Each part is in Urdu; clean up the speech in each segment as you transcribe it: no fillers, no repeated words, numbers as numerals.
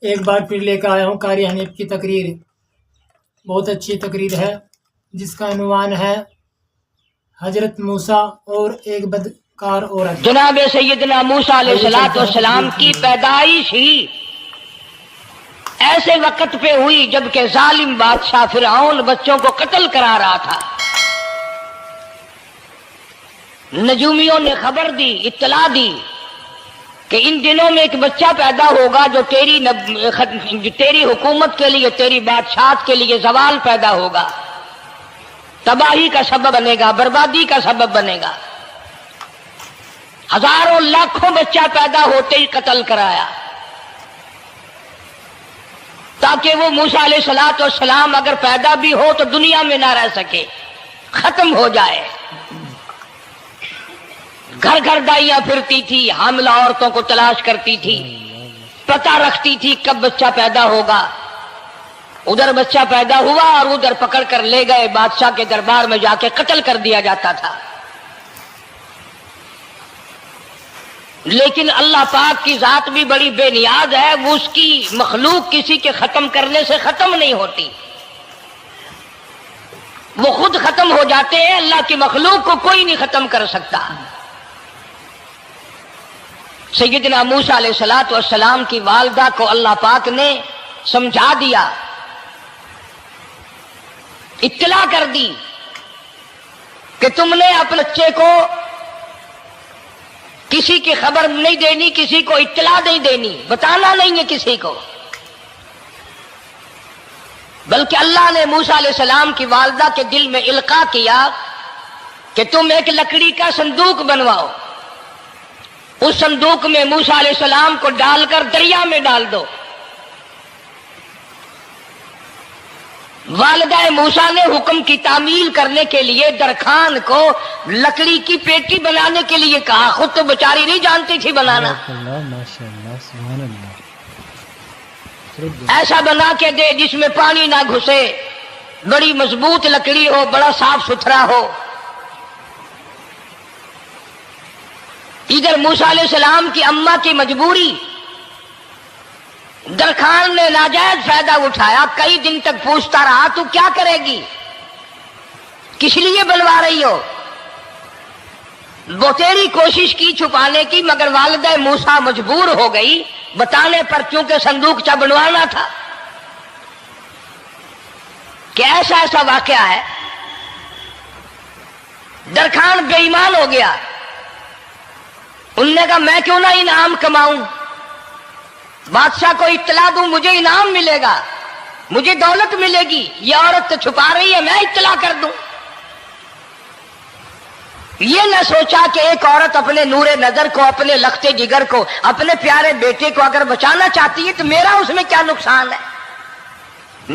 ایک بار پھر لے کر آیا ہوں قاری حنیف کی تقریر. بہت اچھی تقریر ہے جس کا عنوان ہے حضرت موسیٰ اور ایک بدکار عورت. جناب سیدنا موسیٰ علیہ السلام کی پیدائش ہی ایسے وقت پہ ہوئی جبکہ ظالم بادشاہ فرعون بچوں کو قتل کرا رہا تھا. نجومیوں نے خبر دی، اطلاع دی کہ ان دنوں میں ایک بچہ پیدا ہوگا جو تیری حکومت کے لیے، تیری بادشاہت کے لیے زوال پیدا ہوگا، تباہی کا سبب بنے گا، بربادی کا سبب بنے گا. ہزاروں لاکھوں بچہ پیدا ہوتے ہی قتل کرایا تاکہ وہ موسیٰ علیہ السلام اگر پیدا بھی ہو تو دنیا میں نہ رہ سکے، ختم ہو جائے. گھر گھر دائیاں پھرتی تھی، حاملہ عورتوں کو تلاش کرتی تھی، پتہ رکھتی تھی کب بچہ پیدا ہوگا. ادھر بچہ پیدا ہوا اور ادھر پکڑ کر لے گئے، بادشاہ کے دربار میں جا کے قتل کر دیا جاتا تھا. لیکن اللہ پاک کی ذات بھی بڑی بے نیاز ہے، وہ اس کی مخلوق کسی کے ختم کرنے سے ختم نہیں ہوتی، وہ خود ختم ہو جاتے ہیں. اللہ کی مخلوق کو کوئی نہیں ختم کر سکتا. سیدنا موسیٰ علیہ السلام کی والدہ کو اللہ پاک نے سمجھا دیا، اطلاع کر دی کہ تم نے اپنے بچے کو کسی کی خبر نہیں دینی، کسی کو اطلاع نہیں دینی، بتانا نہیں ہے کسی کو. بلکہ اللہ نے موسیٰ علیہ السلام کی والدہ کے دل میں القاء کیا کہ تم ایک لکڑی کا صندوق بنواؤ، اس صندوق میں موسیٰ علیہ السلام کو ڈال کر دریا میں ڈال دو. والدہ موسیٰ نے حکم کی تعمیل کرنے کے لیے درخان کو لکڑی کی پیٹی بنانے کے لیے کہا، خود تو بیچاری نہیں جانتی تھی بنانا. ایسا بنا کے دے جس میں پانی نہ گھسے، بڑی مضبوط لکڑی ہو، بڑا صاف ستھرا ہو. ادھر موسیٰ علیہ السلام کی اماں کی مجبوری، درخان نے ناجائز فائدہ اٹھایا. کئی دن تک پوچھتا رہا تو کیا کرے گی، کس لیے بلوا رہی ہو. وہ تیری کوشش کی چھپانے کی، مگر والدہ موسیٰ مجبور ہو گئی بتانے پر، کیونکہ صندوق چا بنوانا تھا. کہ ایسا واقعہ ہے. درخان بے ایمان ہو گیا. انہوں نے کہا میں کیوں نہ انعام کماؤں، بادشاہ کو اطلاع دوں، مجھے انعام ملے گا، مجھے دولت ملے گی. یہ عورت تو چھپا رہی ہے، میں اطلاع کر دوں. یہ نہ سوچا کہ ایک عورت اپنے نور نظر کو، اپنے لختے جگر کو، اپنے پیارے بیٹے کو اگر بچانا چاہتی ہے تو میرا اس میں کیا نقصان ہے.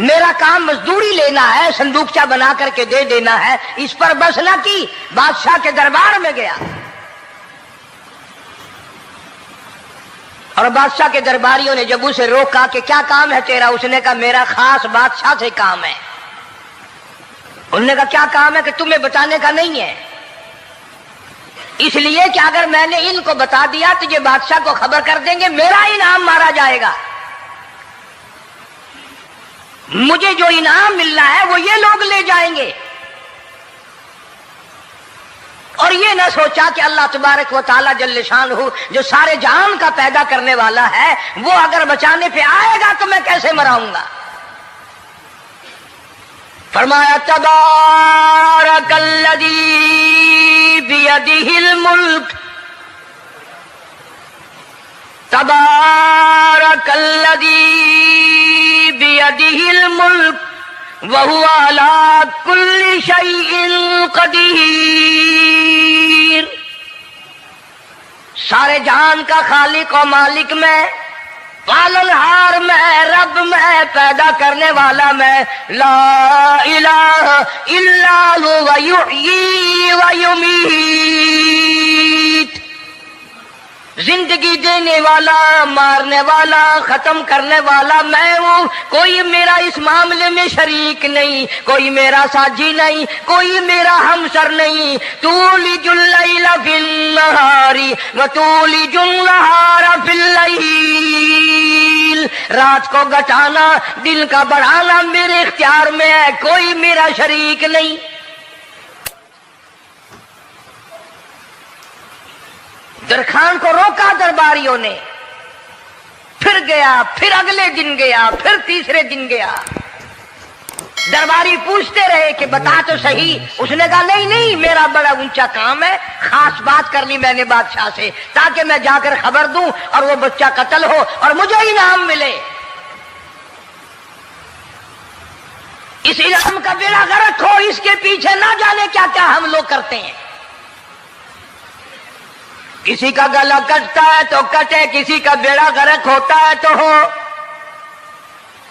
میرا کام مزدوری لینا ہے، صندوقچہ بنا کر کے دے دینا ہے. اس پر بس نہ کی، بادشاہ کے دربار میں گیا اور بادشاہ کے درباریوں نے جب اسے روکا کہ کیا کام ہے تیرا، اس نے کہا میرا خاص بادشاہ سے کام ہے. انہوں نے کہا کیا کام ہے، کہ تمہیں بتانے کا نہیں ہے، اس لیے کہ اگر میں نے ان کو بتا دیا تو یہ بادشاہ کو خبر کر دیں گے، میرا انعام مارا جائے گا. مجھے جو انعام ملنا ہے وہ یہ لوگ لے جائیں گے. اور یہ نہ سوچا کہ اللہ تبارک و تعالیٰ جل شانہ جو سارے جہان کا پیدا کرنے والا ہے، وہ اگر بچانے پہ آئے گا تو میں کیسے مراؤں گا. فرمایا تبارک الذی بیدہ الملک، تبارک الذی بیدہ الملک وَهُوَ عَلَىٰ كُلِّ شَيْءٍ قَدِيرٌ. سارے جہان کا خالق و مالک میں، پالنہار میں، رب میں، پیدا کرنے والا میں، لا الہ الا هو یحیی و یمیت. زندگی دینے والا، مارنے والا، ختم کرنے والا میں ہوں. کوئی میرا اس معاملے میں شریک نہیں، کوئی میرا ساجی نہیں، کوئی میرا ہمسر نہیں. تولج اللیل فی النہار وتولج النہار فی اللیل. رات کو گھٹانا دن کا بڑھانا میرے اختیار میں ہے، کوئی میرا شریک نہیں۔ درخان کو روکا درباریوں نے، پھر گیا، پھر اگلے دن گیا، پھر تیسرے دن گیا۔ درباری پوچھتے رہے کہ بتا تو صحیح، اس نے کہا نہیں نہیں میرا بڑا اونچا کام ہے، خاص بات کر لی میں نے بادشاہ سے تاکہ میں جا کر خبر دوں اور وہ بچہ قتل ہو اور مجھے انعام ملے۔ اس انعام کا بیڑا غرق ہو، اس کے پیچھے نہ جانے کیا کیا ہم لوگ کرتے ہیں۔ کسی کا گلا کٹتا ہے تو کٹے، کسی کا بیڑا غرق ہوتا ہے تو ہو،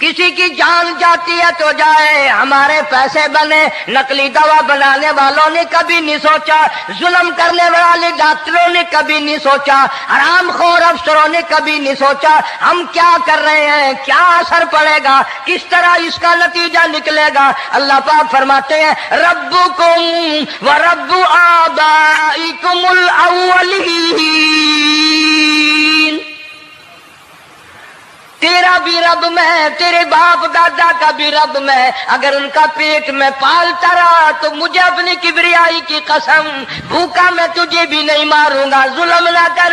کسی کی جان جاتی ہے تو جائے، ہمارے پیسے بنے۔ نقلی دوا بنانے والوں نے کبھی نہیں سوچا، ظلم کرنے والے ڈاکٹروں نے کبھی نہیں سوچا، حرام خور افسروں نے کبھی نہیں سوچا ہم کیا کر رہے ہیں، کیا اثر پڑے گا، کس طرح اس کا نتیجہ نکلے گا۔ اللہ پاک فرماتے ہیں ربکم و رب آبائکم الاولین، تیرا بھی رب میں، تیرے باپ دادا کا بھی رب میں، اگر ان کا پیٹ میں پالتا رہا تو مجھے اپنی کبریائی کی قسم بھوکا میں تجھے بھی نہیں ماروں گا۔ ظلم نہ کر،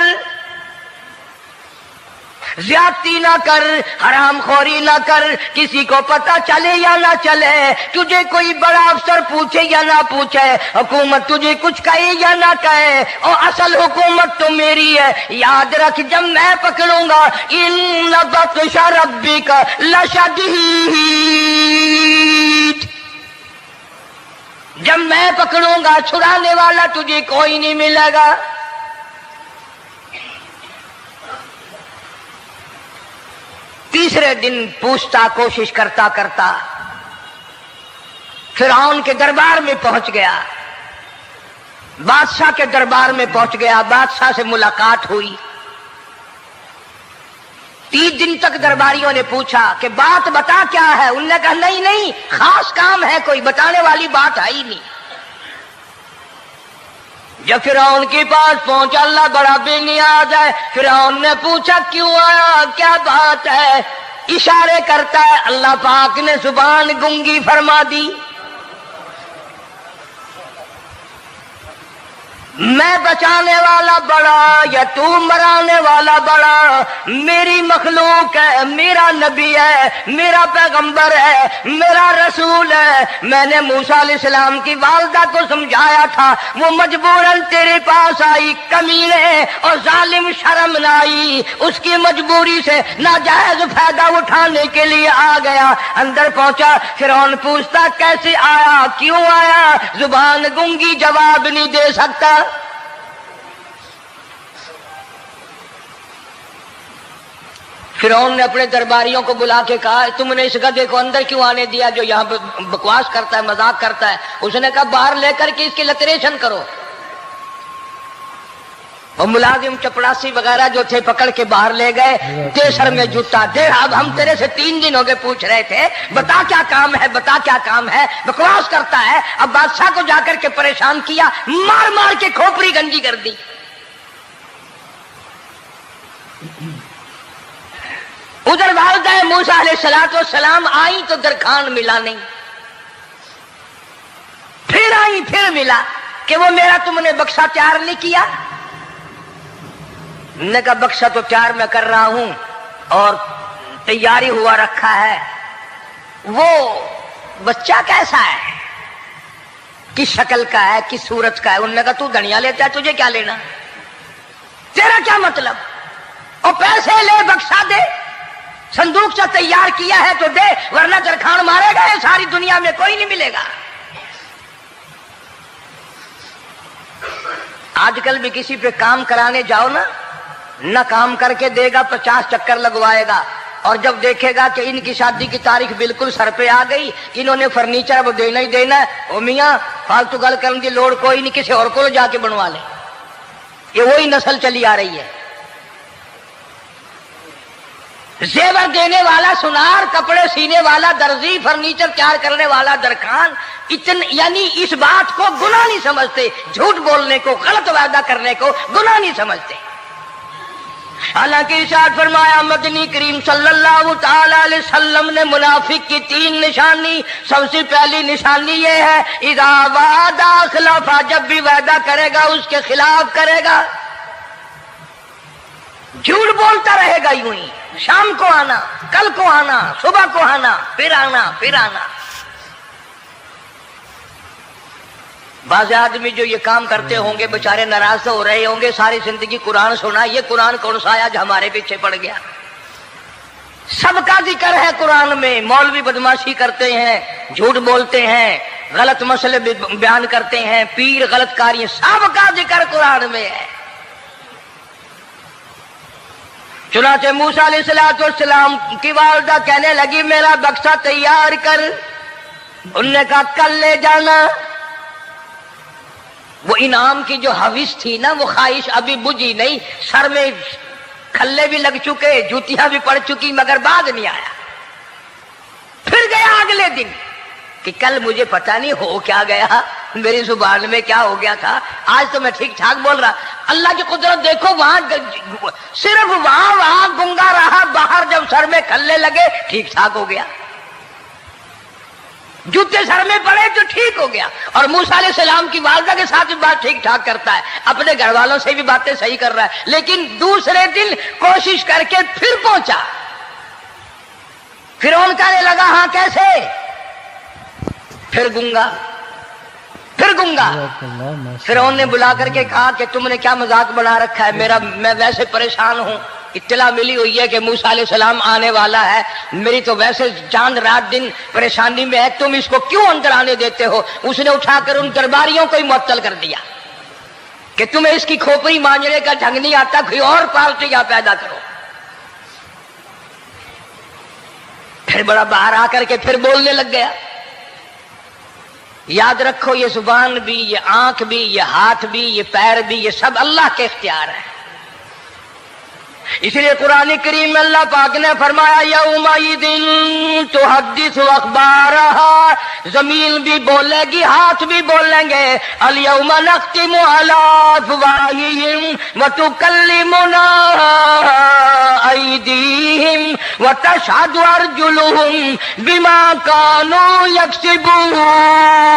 زیادتی نہ کر، حرام خوری نہ کر، کسی کو پتہ چلے یا نہ چلے، تجھے کوئی بڑا افسر پوچھے یا نہ پوچھے، حکومت تجھے کچھ کہے یا نہ کہے، اور اصل حکومت تو میری ہے۔ یاد رکھ جب میں پکڑوں گا ان بطش ربک لشدید، جب میں پکڑوں گا چھڑانے والا تجھے کوئی نہیں ملے گا۔ تیسرے دن پوچھتا، کوشش کرتا کرتا فرعون کے دربار میں پہنچ گیا، بادشاہ کے دربار میں پہنچ گیا، بادشاہ سے ملاقات ہوئی۔ 3 دن تک درباریوں نے پوچھا کہ بات بتا کیا ہے، انہوں نے کہا نہیں نہیں خاص کام ہے، کوئی بتانے والی بات ہے ہی نہیں۔ جب فرعون کے پاس پہنچا، اللہ بڑا بے نیاز ہے، فرعون نے پوچھا کیوں آیا، کیا بات ہے، اشارے کرتا ہے، اللہ پاک نے زبان گنگی فرما دی۔ میں بچانے والا بڑا یا تو مرانے والا بڑا، میری مخلوق ہے، میرا نبی ہے، میرا پیغمبر ہے، میرا رسول ہے۔ میں نے موسیٰ علیہ السلام کی والدہ کو سمجھایا تھا، وہ مجبوراً تیرے پاس آئی، کمینے اور ظالم شرم نہ آئی، اس کی مجبوری سے ناجائز فائدہ اٹھانے کے لیے آ گیا۔ اندر پہنچا، فرعون پوچھتا کیسے آیا، کیوں آیا، زبان گنگی جواب نہیں دے سکتا۔ فرعون نے اپنے درباریوں کو بلا کے کہا تم نے اس گدھے کو اندر کیوں آنے دیا جو یہاں بکواس کرتا ہے، مذاق کرتا ہے؟ اس نے کہا باہر لے کر کے اس کی لتریشن کرو۔ اور ملازم چپڑاسی وغیرہ جو تھے پکڑ کے باہر لے گئے، دے سر میں جوتا دے، اب ہم تیرے سے 3 دن ہو گئے پوچھ رہے تھے بتا کیا کام ہے، بتا کیا کام ہے، بکواس کرتا ہے۔ اب بادشاہ کو جا کر کے پریشان کیا، مار مار کے کھوپڑی گنجی کر دی۔ ادھر والدہ موسیٰ علیہ السلام آئی تو درخان ملا نہیں، پھر آئی پھر ملا کہ وہ میرا تم نے بکسا تیار نہیں کیا۔ نے کہا بکسا تو تیار میں کر رہا ہوں اور تیاری ہوا رکھا ہے، وہ بچہ کیسا ہے، کس شکل کا ہے، کس صورت کا ہے؟ انہوں نے کہا تو دنیا لیتا ہے، تجھے کیا لینا، تیرا کیا مطلب، اور پیسے لے بکسا دے، صندوق سے تیار کیا ہے تو دے، ورنہ درخان مارے گا، ساری دنیا میں کوئی نہیں ملے گا۔ آج کل بھی کسی پہ کام کرانے جاؤ نا، نہ کام کر کے دے گا، 50 چکر لگوائے گا، اور جب دیکھے گا کہ ان کی شادی کی تاریخ بالکل سر پہ آ گئی، انہوں نے فرنیچر وہ دینا ہی دینا ہے، او میاں فالتو گل کرنے کی لوڑ کوئی نہیں، کسی اور کو جا کے بنوا لے۔ یہ وہی نسل چلی آ رہی ہے، زیور دینے والا سنار، کپڑے سینے والا درزی، فرنیچر تیار کرنے والا درخان، یعنی اس بات کو گناہ نہیں سمجھتے، جھوٹ بولنے کو، غلط وعدہ کرنے کو گناہ نہیں سمجھتے۔ حالانکہ ارشاد فرمایا مدنی کریم صلی اللہ تعالی علیہ وسلم نے منافق کی 3 نشانی، سب سے پہلی نشانی یہ ہے اذا وعد اخلف، جب بھی وعدہ کرے گا اس کے خلاف کرے گا، جھوٹ بولتا رہے گا، یوں ہی شام کو آنا، کل کو آنا، صبح کو آنا، پھر آنا پھر آنا۔ بعض آدمی جو یہ کام کرتے ہوں گے بیچارے ناراض ہو رہے ہوں گے، ساری زندگی قرآن سنا، یہ قرآن کون سا آیا جو ہمارے پیچھے پڑ گیا؟ سب کا ذکر ہے قرآن میں، مولوی بدماشی کرتے ہیں، جھوٹ بولتے ہیں، غلط مسئلے بیان کرتے ہیں، پیر غلط کاری، سب کا ذکر قرآن میں ہے۔ چنانچہ موسیٰ علیہ السلام کی والدہ کہنے لگی میرا بکسا تیار کر، انہوں نے کہا کل لے جانا۔ وہ انعام کی جو حوث تھی نا، وہ خواہش ابھی بجھی نہیں، سر میں کھلے بھی لگ چکے، جوتیاں بھی پڑ چکی، مگر بعد نہیں آیا۔ پھر گیا اگلے دن کہ کل مجھے پتہ نہیں ہو کیا گیا، میری زبان میں کیا ہو گیا تھا، آج تو میں ٹھیک ٹھاک بول رہا۔ اللہ کی قدرت دیکھو، وہاں صرف وہاں گنگا رہا، باہر جب سر میں کھلے لگے ٹھیک ٹھاک ہو گیا، جوتے سر میں پڑے تو ٹھیک ہو گیا۔ اور موسیٰ علیہ السلام کی والدہ کے ساتھ بھی بات ٹھیک ٹھاک کرتا ہے، اپنے گھر والوں سے بھی باتیں صحیح کر رہا ہے، لیکن دوسرے دن کوشش کر کے پھر پہنچا۔ فرعون کہنے لگا ہاں کیسے؟ پھر گنگا۔ فرعون نے بلا کر کے کہا کہ تم نے کیا مذاق بنا رکھا ہے، میں ویسے پریشان ہوں، اطلاع ملی ہوئی ہے کہ موسیٰ علیہ السلام آنے والا ہے، میری تو ویسے چاند رات دن پریشانی میں ہے، تم اس کو کیوں اندر آنے دیتے ہو؟ اس نے اٹھا کر ان درباریوں کو ہی معطل کر دیا کہ تمہیں اس کی کھوپڑی مانجنے کا ڈھنگ نہیں آتا، کوئی اور پارٹی یا پیدا کرو۔ پھر بڑا باہر آ کر کے پھر بولنے لگ گیا۔ یاد رکھو یہ زبان بھی، یہ آنکھ بھی، یہ ہاتھ بھی، یہ پیر بھی، یہ سب اللہ کے اختیار ہے۔ اس لیے قرآن کریم میں اللہ پاک نے فرمایا یومئذ تحدث اخبارہا، زمین بھی بولے گی، ہاتھ بھی بولیں گے، الیوم نختم علی افواہہم وتکلمنا ایدیہم وتشہد ارجلہم بما کانوا یکسبون۔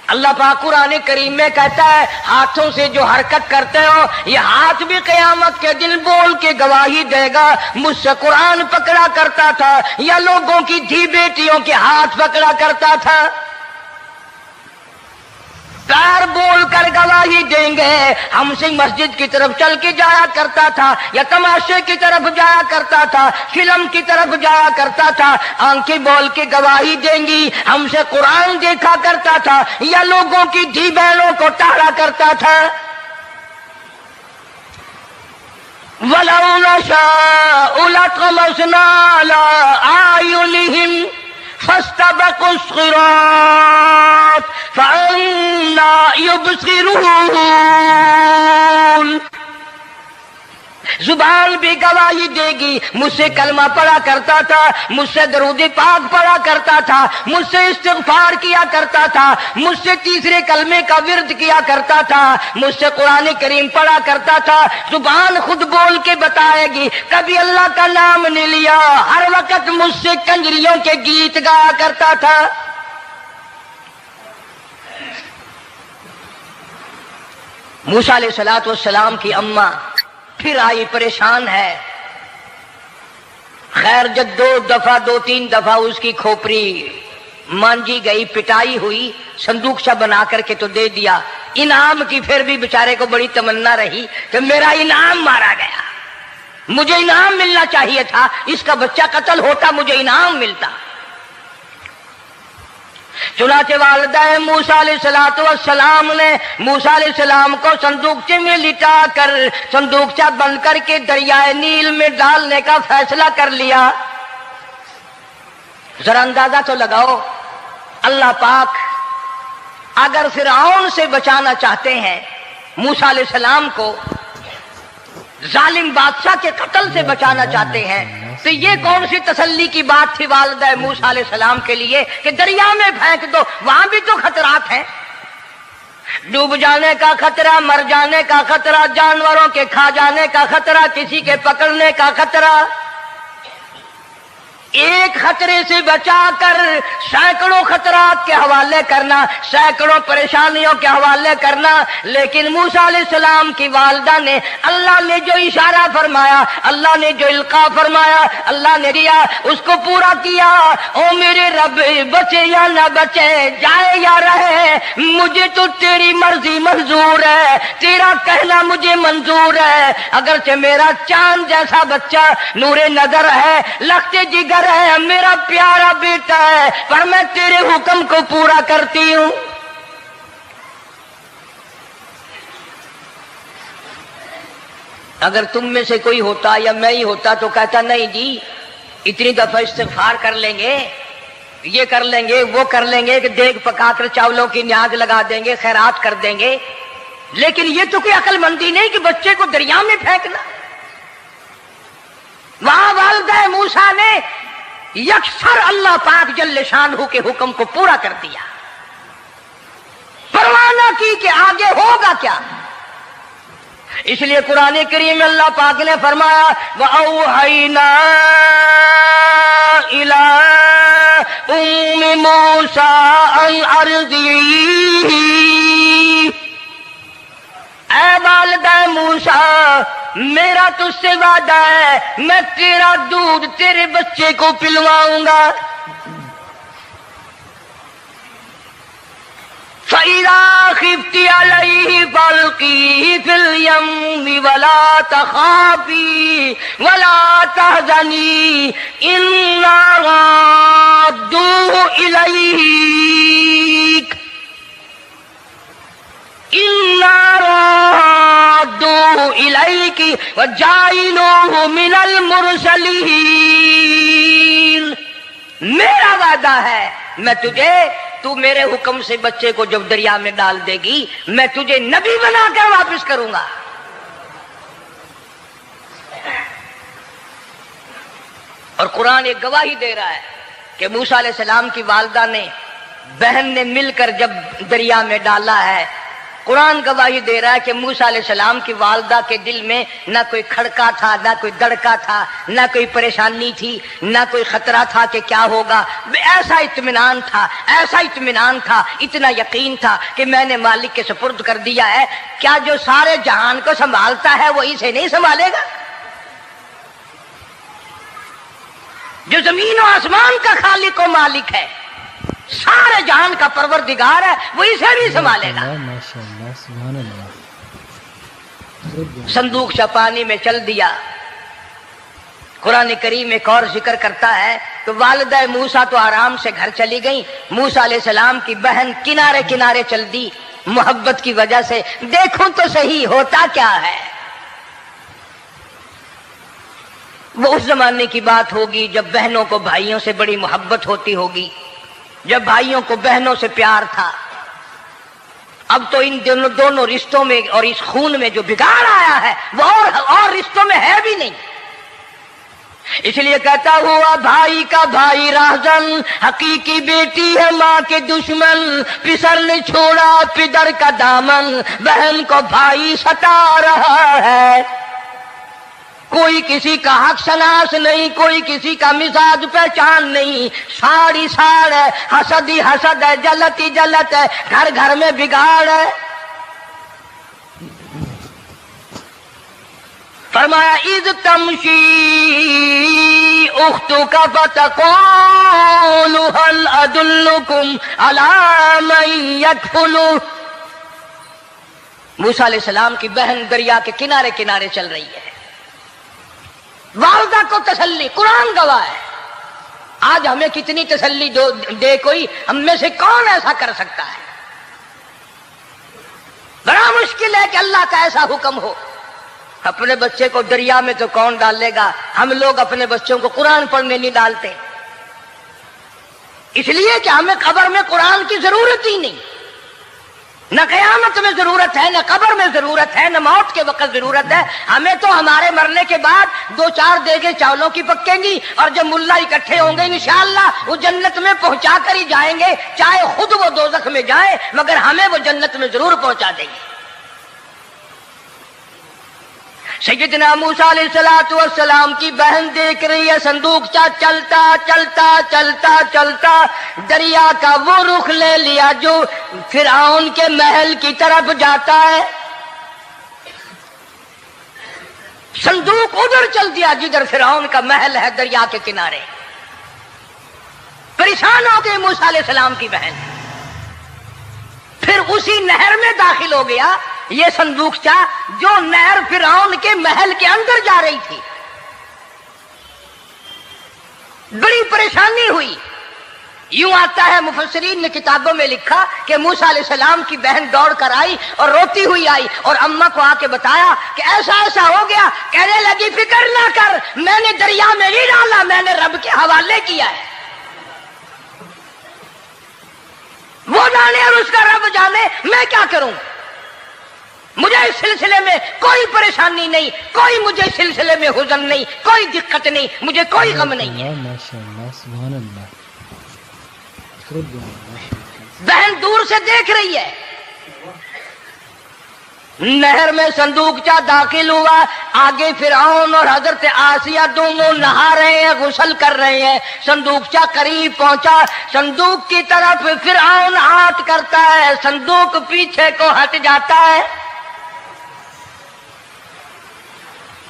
اللہ پاک قرآن کریم میں کہتا ہے ہاتھوں سے جو حرکت کرتے ہو، یہ ہاتھ بھی قیامت کے دن بول کے گواہی دے گا مجھ سے قرآن پکڑا کرتا تھا یا لوگوں کی دھی بیٹیوں کے ہاتھ پکڑا کرتا تھا۔ پیر بول کر گواہی دیں گے ہم سے مسجد کی طرف چل کے جایا کرتا تھا یا تماشے کی طرف جایا کرتا تھا، فلم کی طرف جایا کرتا تھا، آنکھیں بول کے گواہی دیں گی ہم سے قرآن دیکھا کرتا تھا یا لوگوں کی دھی بہنوں کو ٹہرا کرتا تھا۔ وَلَوْ نَشَاءُ لَطَمَسْنَا عَلَىٰ أَعْيُنِهِمْ فَاسْتَبَقُوا الصِّرَاطَ فَأَنَّىٰ يُبْصِرُونَ۔ زبان بھی گواہی دے گی، مجھ سے کلمہ پڑھا کرتا تھا، مجھ سے درود پاک پڑھا کرتا تھا، مجھ سے استغفار کیا کرتا تھا، مجھ سے تیسرے کلمے کا ورد کیا کرتا تھا، مجھ سے قرآن کریم پڑھا کرتا تھا۔ زبان خود بول کے بتائے گی، کبھی اللہ کا نام نہیں لیا، ہر وقت مجھ سے کنجریوں کے گیت گایا کرتا تھا۔ موسیٰ علیہ السلام کی اماں پھر آئی، پریشان ہے، خیر جب دو تین دفعہ اس کی کھوپڑی مانجی گئی، پٹائی ہوئی، صندوقچہ بنا کر کے تو دے دیا۔ انعام کی پھر بھی بیچارے کو بڑی تمنا رہی کہ میرا انعام مارا گیا، مجھے انعام ملنا چاہیے تھا، اس کا بچہ قتل ہوتا مجھے انعام ملتا۔ چنانچہ والدہ موسیٰ علیہ السلام نے موسیٰ علیہ السلام کو صندوقچے میں لٹا کر صندوقچہ بند کر کے دریائے نیل میں ڈالنے کا فیصلہ کر لیا۔ ذرا اندازہ تو لگاؤ، اللہ پاک اگر فرعون سے بچانا چاہتے ہیں، موسیٰ علیہ السلام کو ظالم بادشاہ کے قتل سے بچانا چاہتے ہیں، تو یہ کون سی تسلی کی بات تھی والدہ موسیٰ علیہ السلام کے لیے کہ دریا میں پھینک دو، وہاں بھی تو خطرات ہیں۔ ڈوب جانے کا خطرہ، مر جانے کا خطرہ، جانوروں کے کھا جانے کا خطرہ، کسی کے پکڑنے کا خطرہ، ایک خطرے سے بچا کر سینکڑوں خطرات کے حوالے کرنا، سینکڑوں پریشانیوں کے حوالے کرنا۔ لیکن موسیٰ علیہ السلام کی والدہ نے اللہ نے جو اشارہ فرمایا، اللہ نے جو القاء فرمایا، اللہ نے دیا، اس کو پورا کیا۔ او میرے رب، بچے یا نہ بچے، جائے یا رہے، مجھے تو تیری مرضی منظور ہے، تیرا کہنا مجھے منظور ہے۔ اگرچہ میرا چاند جیسا بچہ نور نظر ہے، لخت جگر ہے، میرا پیارا بیٹا ہے، پر میں تیرے حکم کو پورا کرتی ہوں۔ اگر تم میں سے کوئی ہوتا یا میں ہی ہوتا تو کہتا نہیں جی اتنی دفعہ استغفار کر لیں گے، یہ کر لیں گے، وہ کر لیں گے، کہ دیگ پکا کر چاولوں کی نیاز لگا دیں گے، خیرات کر دیں گے۔ لیکن یہ تو کوئی عقل مندی نہیں کہ بچے کو دریا میں پھینکنا۔ وہاں والدہ موسیٰ نے یکسر اللہ پاک جل شانہ کے حکم کو پورا کر دیا، پرواہ نہ کی کہ آگے ہوگا کیا۔ اس لیے قرآن کریم میں اللہ پاک نے فرمایا وَأَوْحَيْنَا إِلَىٰ أُمِّ مُوسَىٰ أَنْ أَرْضِعِيهِ، اے والدہ موسیٰ، میرا تجھ سے وعدہ ہے، میں تیرا دودھ تیرے بچے کو پلواؤں گا۔ فَإِذَا خِفْتِ عَلَيْهِ فَأَلْقِيهِ فِي الْيَمِّ وَلَا تَخَافِي وَلَا تَحْزَنِي إِنَّا رَادُّوهُ إِلَيْكَ وَجَاعِلُوهُ مِنَ الْمُرْسَلِينَ۔ میرا وعدہ ہے، میں تجھے، تو میرے حکم سے بچے کو جب دریا میں ڈال دے گی، میں تجھے نبی بنا کر واپس کروں گا۔ اور قرآن ایک گواہی دے رہا ہے کہ موسیٰ علیہ السلام کی والدہ نے، بہن نے مل کر جب دریا میں ڈالا ہے، قرآن گواہی دے رہا ہے کہ موسیٰ علیہ السلام کی والدہ کے دل میں نہ کوئی کھڑکا تھا، نہ کوئی دڑکا تھا، نہ کوئی پریشانی تھی، نہ کوئی خطرہ تھا کہ کیا ہوگا۔ ایسا اطمینان تھا، ایسا اطمینان تھا، اتنا یقین تھا کہ میں نے مالک کے سپرد کر دیا ہے، کیا جو سارے جہان کو سنبھالتا ہے وہ اسے نہیں سنبھالے گا؟ جو زمین و آسمان کا خالق و مالک ہے، سارے جہان کا پروردگار ہے، وہ اسے بھی سنبھالے گا۔ صندوق سے پانی میں چل دیا۔ قرآن کریم ایک اور ذکر کرتا ہے تو والدہ موسیٰ تو آرام سے گھر چلی گئی، موسیٰ علیہ السلام کی بہن کنارے کنارے چل دی محبت کی وجہ سے، دیکھوں تو صحیح ہوتا کیا ہے۔ وہ اس زمانے کی بات ہوگی جب بہنوں کو بھائیوں سے بڑی محبت ہوتی ہوگی، جب بھائیوں کو بہنوں سے پیار تھا۔ اب تو ان دونوں رشتوں میں اور اس خون میں جو بگاڑ آیا ہے وہ اور رشتوں میں ہے بھی نہیں۔ اس لیے کہتا ہوا بھائی کا بھائی راہزن، حقیقی بیٹی ہے ماں کے دشمن، پسر نے چھوڑا پدر کا دامن، بہن کو بھائی ستا رہا ہے۔ کوئی کسی کا حق شناس نہیں، کوئی کسی کا مزاج پہچان نہیں، ساڑی ساڑ ہے، حسد ہی حسد ہے، جلت ہی جلت ہے، گھر گھر میں بگاڑ ہے۔ فرمایا اذ تمشی اختک فتقول هل ادلکم علی من یکفلہ۔ موسیٰ علیہ السلام کی بہن دریا کے کنارے کنارے چل رہی ہے، والدہ کو تسلی، قرآن گواہ ہے۔ آج ہمیں کتنی تسلی دے کوئی، ہم میں سے کون ایسا کر سکتا ہے؟ بڑا مشکل ہے کہ اللہ کا ایسا حکم ہو۔ اپنے بچے کو دریا میں تو کون ڈالے گا؟ ہم لوگ اپنے بچوں کو قرآن پڑھنے نہیں ڈالتے، اس لیے کہ ہمیں قبر میں قرآن کی ضرورت ہی نہیں۔ نہ قیامت میں ضرورت ہے، نہ قبر میں ضرورت ہے، نہ موت کے وقت ضرورت ہے. ہمیں تو ہمارے مرنے کے بعد 2-4 دیگیں چاولوں کی پکیں گی، اور جب ملا اکٹھے ہوں گے انشاءاللہ وہ جنت میں پہنچا کر ہی جائیں گے، چاہے خود وہ دوزخ میں جائیں مگر ہمیں وہ جنت میں ضرور پہنچا دیں گے. سیدنا موسیٰ علیہ السلام کی بہن دیکھ رہی ہے صندوقچہ چلتا چلتا چلتا چلتا دریا کا وہ رخ لے لیا جو فرعون کے محل کی طرف جاتا ہے. صندوق ادھر چل دیا جدھر فرعون کا محل ہے دریا کے کنارے. پریشان ہو گئی موسیٰ علیہ السلام کی بہن. پھر اسی نہر میں داخل ہو گیا یہ صندوقچہ جو نہر فرعون کے محل کے اندر جا رہی تھی. بڑی پریشانی ہوئی. یوں آتا ہے مفسرین نے کتابوں میں لکھا کہ موسیٰ علیہ السلام کی بہن دوڑ کر آئی اور روتی ہوئی آئی اور اماں کو آ کے بتایا کہ ایسا ایسا ہو گیا. کہنے لگی فکر نہ کر، میں نے دریا میں نہیں ڈالا، میں نے رب کے حوالے کیا ہے. وہ جانے اور اس کا رب جانے، میں کیا کروں. مجھے اس سلسلے میں کوئی پریشانی نہیں، کوئی مجھے اس سلسلے میں حزن نہیں، کوئی دقت نہیں، مجھے کوئی غم نہیں ہے. بہن دور سے دیکھ رہی ہے. نہر میں صندوقچہ داخل ہوا، آگے فرعون اور حضرت آسیہ دونوں نہا رہے ہیں، غسل کر رہے ہیں. صندوقچہ قریب پہنچا، صندوق کی طرف فرعون ہاتھ کرتا ہے، صندوق پیچھے کو ہٹ جاتا ہے.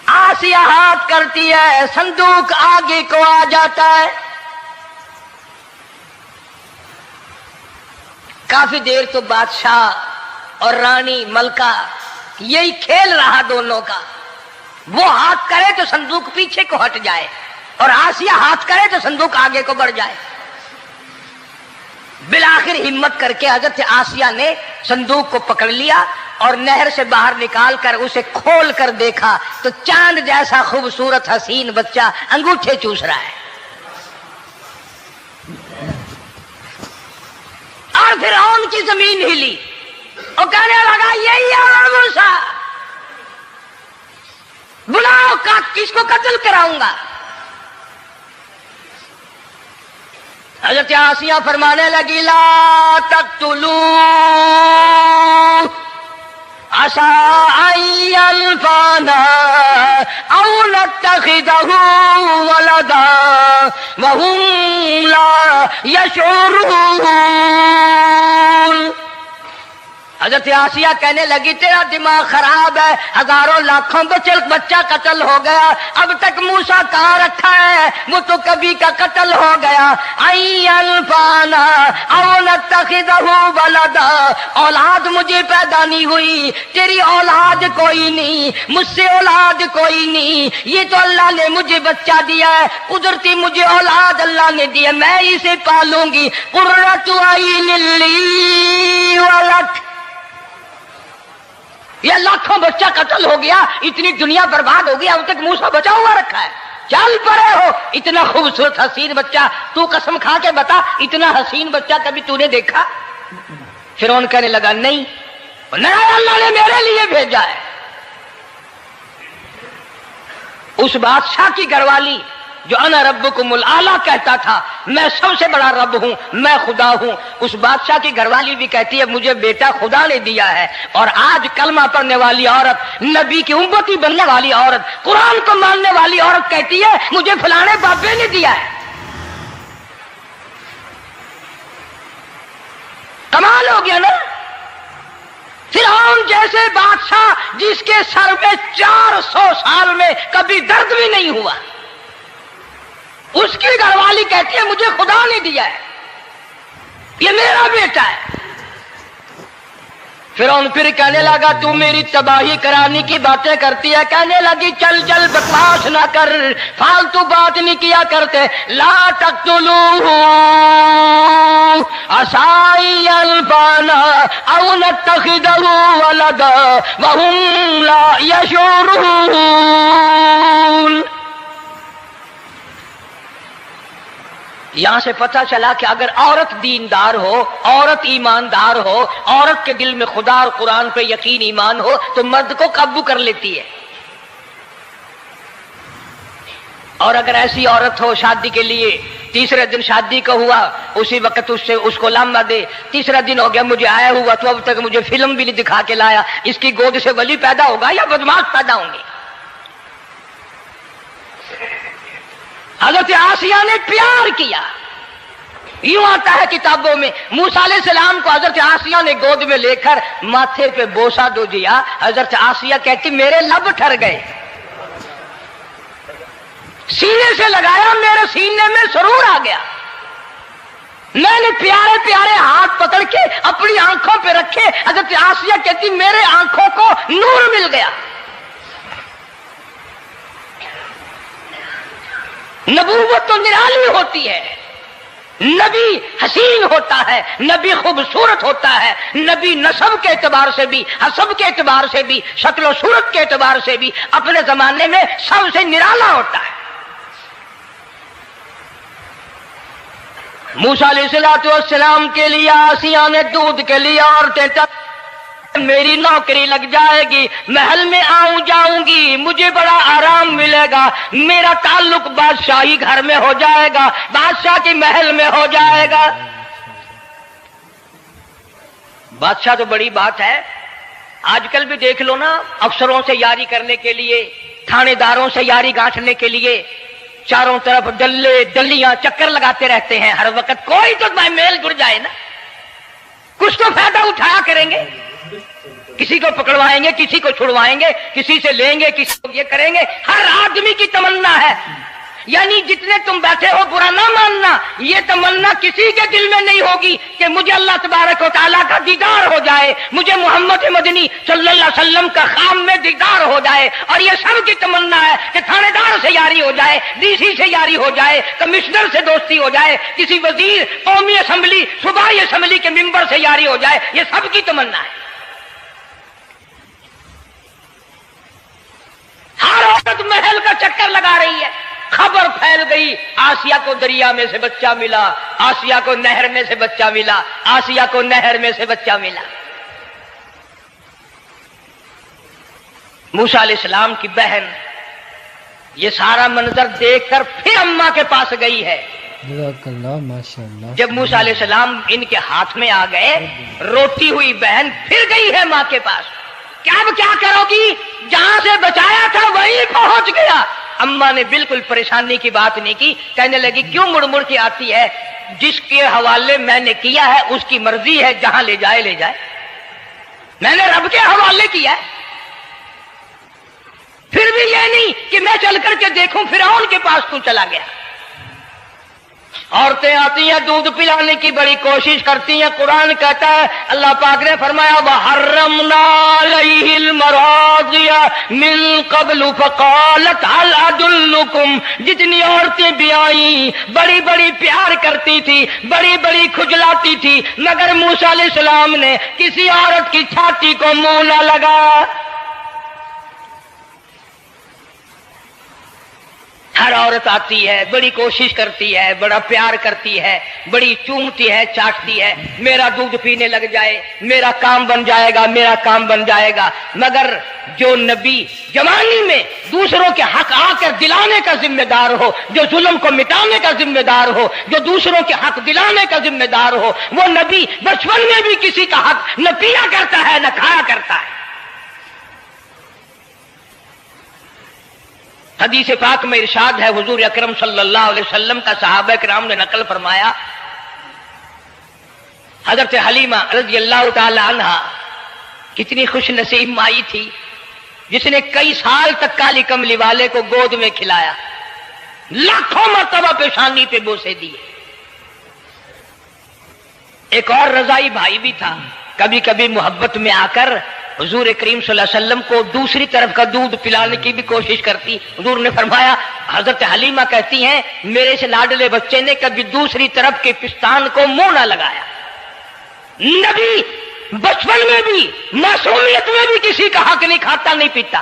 آسیہ ہاتھ کرتی ہے، صندوق آگے کو آ جاتا ہے. کافی دیر تو بادشاہ اور رانی ملکہ یہی کھیل رہا دونوں کا. وہ ہاتھ کرے تو صندوق پیچھے کو ہٹ جائے اور آسیہ ہاتھ کرے تو صندوق آگے کو بڑھ جائے. بالآخر ہمت کر کے حضرت آسیہ نے صندوق کو پکڑ لیا اور نہر سے باہر نکال کر اسے کھول کر دیکھا تو چاند جیسا خوبصورت حسین بچہ انگوٹھے چوس رہا ہے. اور فرعون کی زمین ہلی اور کہنے لگا یہی ہے موسیٰ، بلاؤ کس کو قتل کراؤں گا. حضرت آسیہ فرمانے لگی لا تقتلوا عسى أن ينفعنا أو نتخذه ولدا وهم لا يشعرون. حضرت آسیہ کہنے لگی تیرا دماغ خراب ہے، ہزاروں لاکھوں بچہ قتل ہو گیا، اب تک موسیٰ کہاں رکھا ہے، وہ تو کبھی کا قتل ہو گیا. انفانا او نتخذہ ولدا، اولاد مجھے پیدا نہیں ہوئی، تیری اولاد کوئی نہیں، مجھ سے اولاد کوئی نہیں، یہ تو اللہ نے مجھے بچہ دیا ہے، قدرتی مجھے اولاد اللہ نے دیا، میں اسے پالوں گی. قرۃ عین لی ولک، یہ لاکھوں بچہ قتل ہو گیا، اتنی دنیا برباد ہو گیا، اب تک موسیٰ بچا ہوا رکھا ہے. چل پڑے ہو، اتنا خوبصورت حسین بچہ، تو قسم کھا کے بتا اتنا حسین بچہ کبھی تو نے دیکھا؟ فرعون کہنے لگا نہیں، اللہ نے میرے لیے بھیجا ہے. اس بادشاہ کی گھر والی جو انا ربکم الاعلی کہتا تھا، میں سب سے بڑا رب ہوں، میں خدا ہوں، اس بادشاہ کی گھر والی بھی کہتی ہے مجھے بیٹا خدا نے دیا ہے. اور آج کلمہ پڑھنے والی عورت، نبی کی امتی بننے والی عورت، قرآن کو ماننے والی عورت کہتی ہے مجھے فلانے بابے نے دیا ہے. کمال ہو گیا نا. فرعون جیسے بادشاہ جس کے سر میں 400 سال میں کبھی درد بھی نہیں ہوا، اس کی گھر والی کہتی ہے مجھے خدا نے دیا ہے، یہ میرا بیٹا ہے. فرعون پھر کہنے لگا تو میری تباہی کرانے کی باتیں کرتی ہے. کہنے لگی چل چل بکواس نہ کر، فالتو بات نہیں کیا کرتے. لا تقتلوه عسى أن ينفعنا أو نتخذه ولدا وهم لا يشعرون. یہاں سے پتہ چلا کہ اگر عورت دیندار ہو، عورت ایماندار ہو، عورت کے دل میں خدا اور قرآن پہ یقین ایمان ہو تو مرد کو قابو کر لیتی ہے. اور اگر ایسی عورت ہو شادی کے لیے، تیسرے دن شادی کا ہوا، اسی وقت اس کو لامہ دے، تیسرا دن ہو گیا مجھے آیا ہوا تو اب تک مجھے فلم بھی نہیں دکھا کے لایا، اس کی گود سے ولی پیدا ہوگا یا بدماش پیدا ہوں گے؟ حضرت آسیہ نے پیار کیا. یوں آتا ہے کتابوں میں موسیٰ علیہ السلام کو حضرت آسیہ نے گود میں لے کر ماتھے پہ بوسہ دو دیا. حضرت آسیہ کہتی میرے لب ٹھر گئے، سینے سے لگایا میرے سینے میں سرور آ گیا. میں نے پیارے پیارے ہاتھ پکڑ کے اپنی آنکھوں پہ رکھے. حضرت آسیہ کہتی میرے آنکھوں کو نور مل گیا. نبوت تو نرالی ہوتی ہے، نبی حسین ہوتا ہے، نبی خوبصورت ہوتا ہے، نبی نسب کے اعتبار سے بھی، حسب کے اعتبار سے بھی، شکل و صورت کے اعتبار سے بھی اپنے زمانے میں سب سے نرالا ہوتا ہے. موسیٰ علیہ السلام کے لیے آسیہ نے دودھ کے لیے عورتیں میری نوکری لگ جائے گی، محل میں آؤں جاؤں گی، مجھے بڑا آرام ملے گا، میرا تعلق بادشاہی گھر میں ہو جائے گا، بادشاہ کی محل میں ہو جائے گا. بادشاہ تو بڑی بات ہے. آج کل بھی دیکھ لو نا، افسروں سے یاری کرنے کے لیے، تھانے داروں سے یاری گانٹھنے کے لیے چاروں طرف ڈلے ڈلیاں چکر لگاتے رہتے ہیں ہر وقت. کوئی تو میل جڑ جائے نا، کچھ تو فائدہ اٹھایا کریں گے. کسی کو پکڑوائیں گے، کسی کو چھڑوائیں گے، کسی سے لیں گے، کسی کو یہ کریں گے. ہر آدمی کی تمنا ہے، یعنی جتنے تم بیٹھے ہو برا نہ ماننا، یہ تمنا کسی کے دل میں نہیں ہوگی کہ مجھے اللہ تبارک و تعالیٰ کا دیدار ہو جائے، مجھے محمد مدنی صلی اللہ علیہ وسلم کا خام میں دیدار ہو جائے. اور یہ سب کی تمنا ہے کہ تھانے دار سے یاری ہو جائے، ڈی سی سے یاری ہو جائے، کمشنر سے دوستی ہو جائے، کسی وزیر، قومی اسمبلی، صوبائی اسمبلی کے ممبر سے یاری ہو جائے. یہ سب کی تمنا ہے. ہر عورت محل کا چکر لگا رہی ہے. خبر پھیل گئی آسیہ کو دریا میں سے بچہ ملا، آسیہ کو نہر میں سے بچہ ملا، آسیہ کو نہر میں سے بچہ ملا. موسیٰ علیہ السلام کی بہن یہ سارا منظر دیکھ کر پھر اماں کے پاس گئی ہے. جب موسیٰ علیہ السلام ان کے ہاتھ میں آ گئے، روتی ہوئی بہن پھر گئی ہے ماں کے پاس. کیا کرو گی؟ جہاں سے بچایا تھا وہیں پہنچ گیا. اماں نے بالکل پریشانی کی بات نہیں کی، کہنے لگی کیوں مڑ مڑ کے آتی ہے؟ جس کے حوالے میں نے کیا ہے اس کی مرضی ہے، جہاں لے جائے لے جائے. میں نے رب کے حوالے کیا ہے. پھر بھی یہ نہیں کہ میں چل کر کے دیکھوں فرعون کے پاس کیوں چلا گیا. عورتیں آتی ہیں دودھ پلانے کی بڑی کوشش کرتی ہیں. قرآن کہتا ہے، اللہ پاک نے فرمایا وَحَرَّمْنَا عَلَيْهِ الْمَرَاضِعَ مِن قَبْلُ فَقَالَتْ هَلْ أَدُلُّكُمْ. جتنی عورتیں بھی آئیں بڑی بڑی پیار کرتی تھی، بڑی بڑی کھجلاتی تھی، مگر موسیٰ علیہ السلام نے کسی عورت کی چھاتی کو منہ نہ لگا. ہر عورت آتی ہے، بڑی کوشش کرتی ہے، بڑا پیار کرتی ہے، بڑی چومتی ہے، چاٹتی ہے، میرا دودھ پینے لگ جائے، میرا کام بن جائے گا، میرا کام بن جائے گا. مگر جو نبی جوانی میں دوسروں کے حق آ کر دلانے کا ذمہ دار ہو، جو ظلم کو مٹانے کا ذمہ دار ہو، جو دوسروں کے حق دلانے کا ذمہ دار ہو، وہ نبی بچپن میں بھی کسی کا حق نہ پیا کرتا ہے نہ کھایا کرتا ہے. حدیث پاک میں ارشاد ہے، حضور اکرم صلی اللہ علیہ وسلم کا صحابہ کرام نے نقل فرمایا، حضرت حلیمہ رضی اللہ تعالی عنہا کتنی خوش نصیب مائی تھی جس نے کئی سال تک کالی کملی والے کو گود میں کھلایا، لاکھوں مرتبہ پیشانی پہ بوسے دیے. ایک اور رضائی بھائی بھی تھا، کبھی کبھی محبت میں آ کر حضور کریم صلی اللہ علیہ وسلم کو دوسری طرف کا دودھ پلانے کی بھی کوشش کرتی. حضور نے فرمایا، حضرت حلیمہ کہتی ہیں میرے سے لاڈلے بچے نے کبھی دوسری طرف کے پستان کو منہ نہ لگایا. نبی بچپن میں بھی معصومیت میں بھی کسی کا حق نہیں کھاتا نہیں پیتا.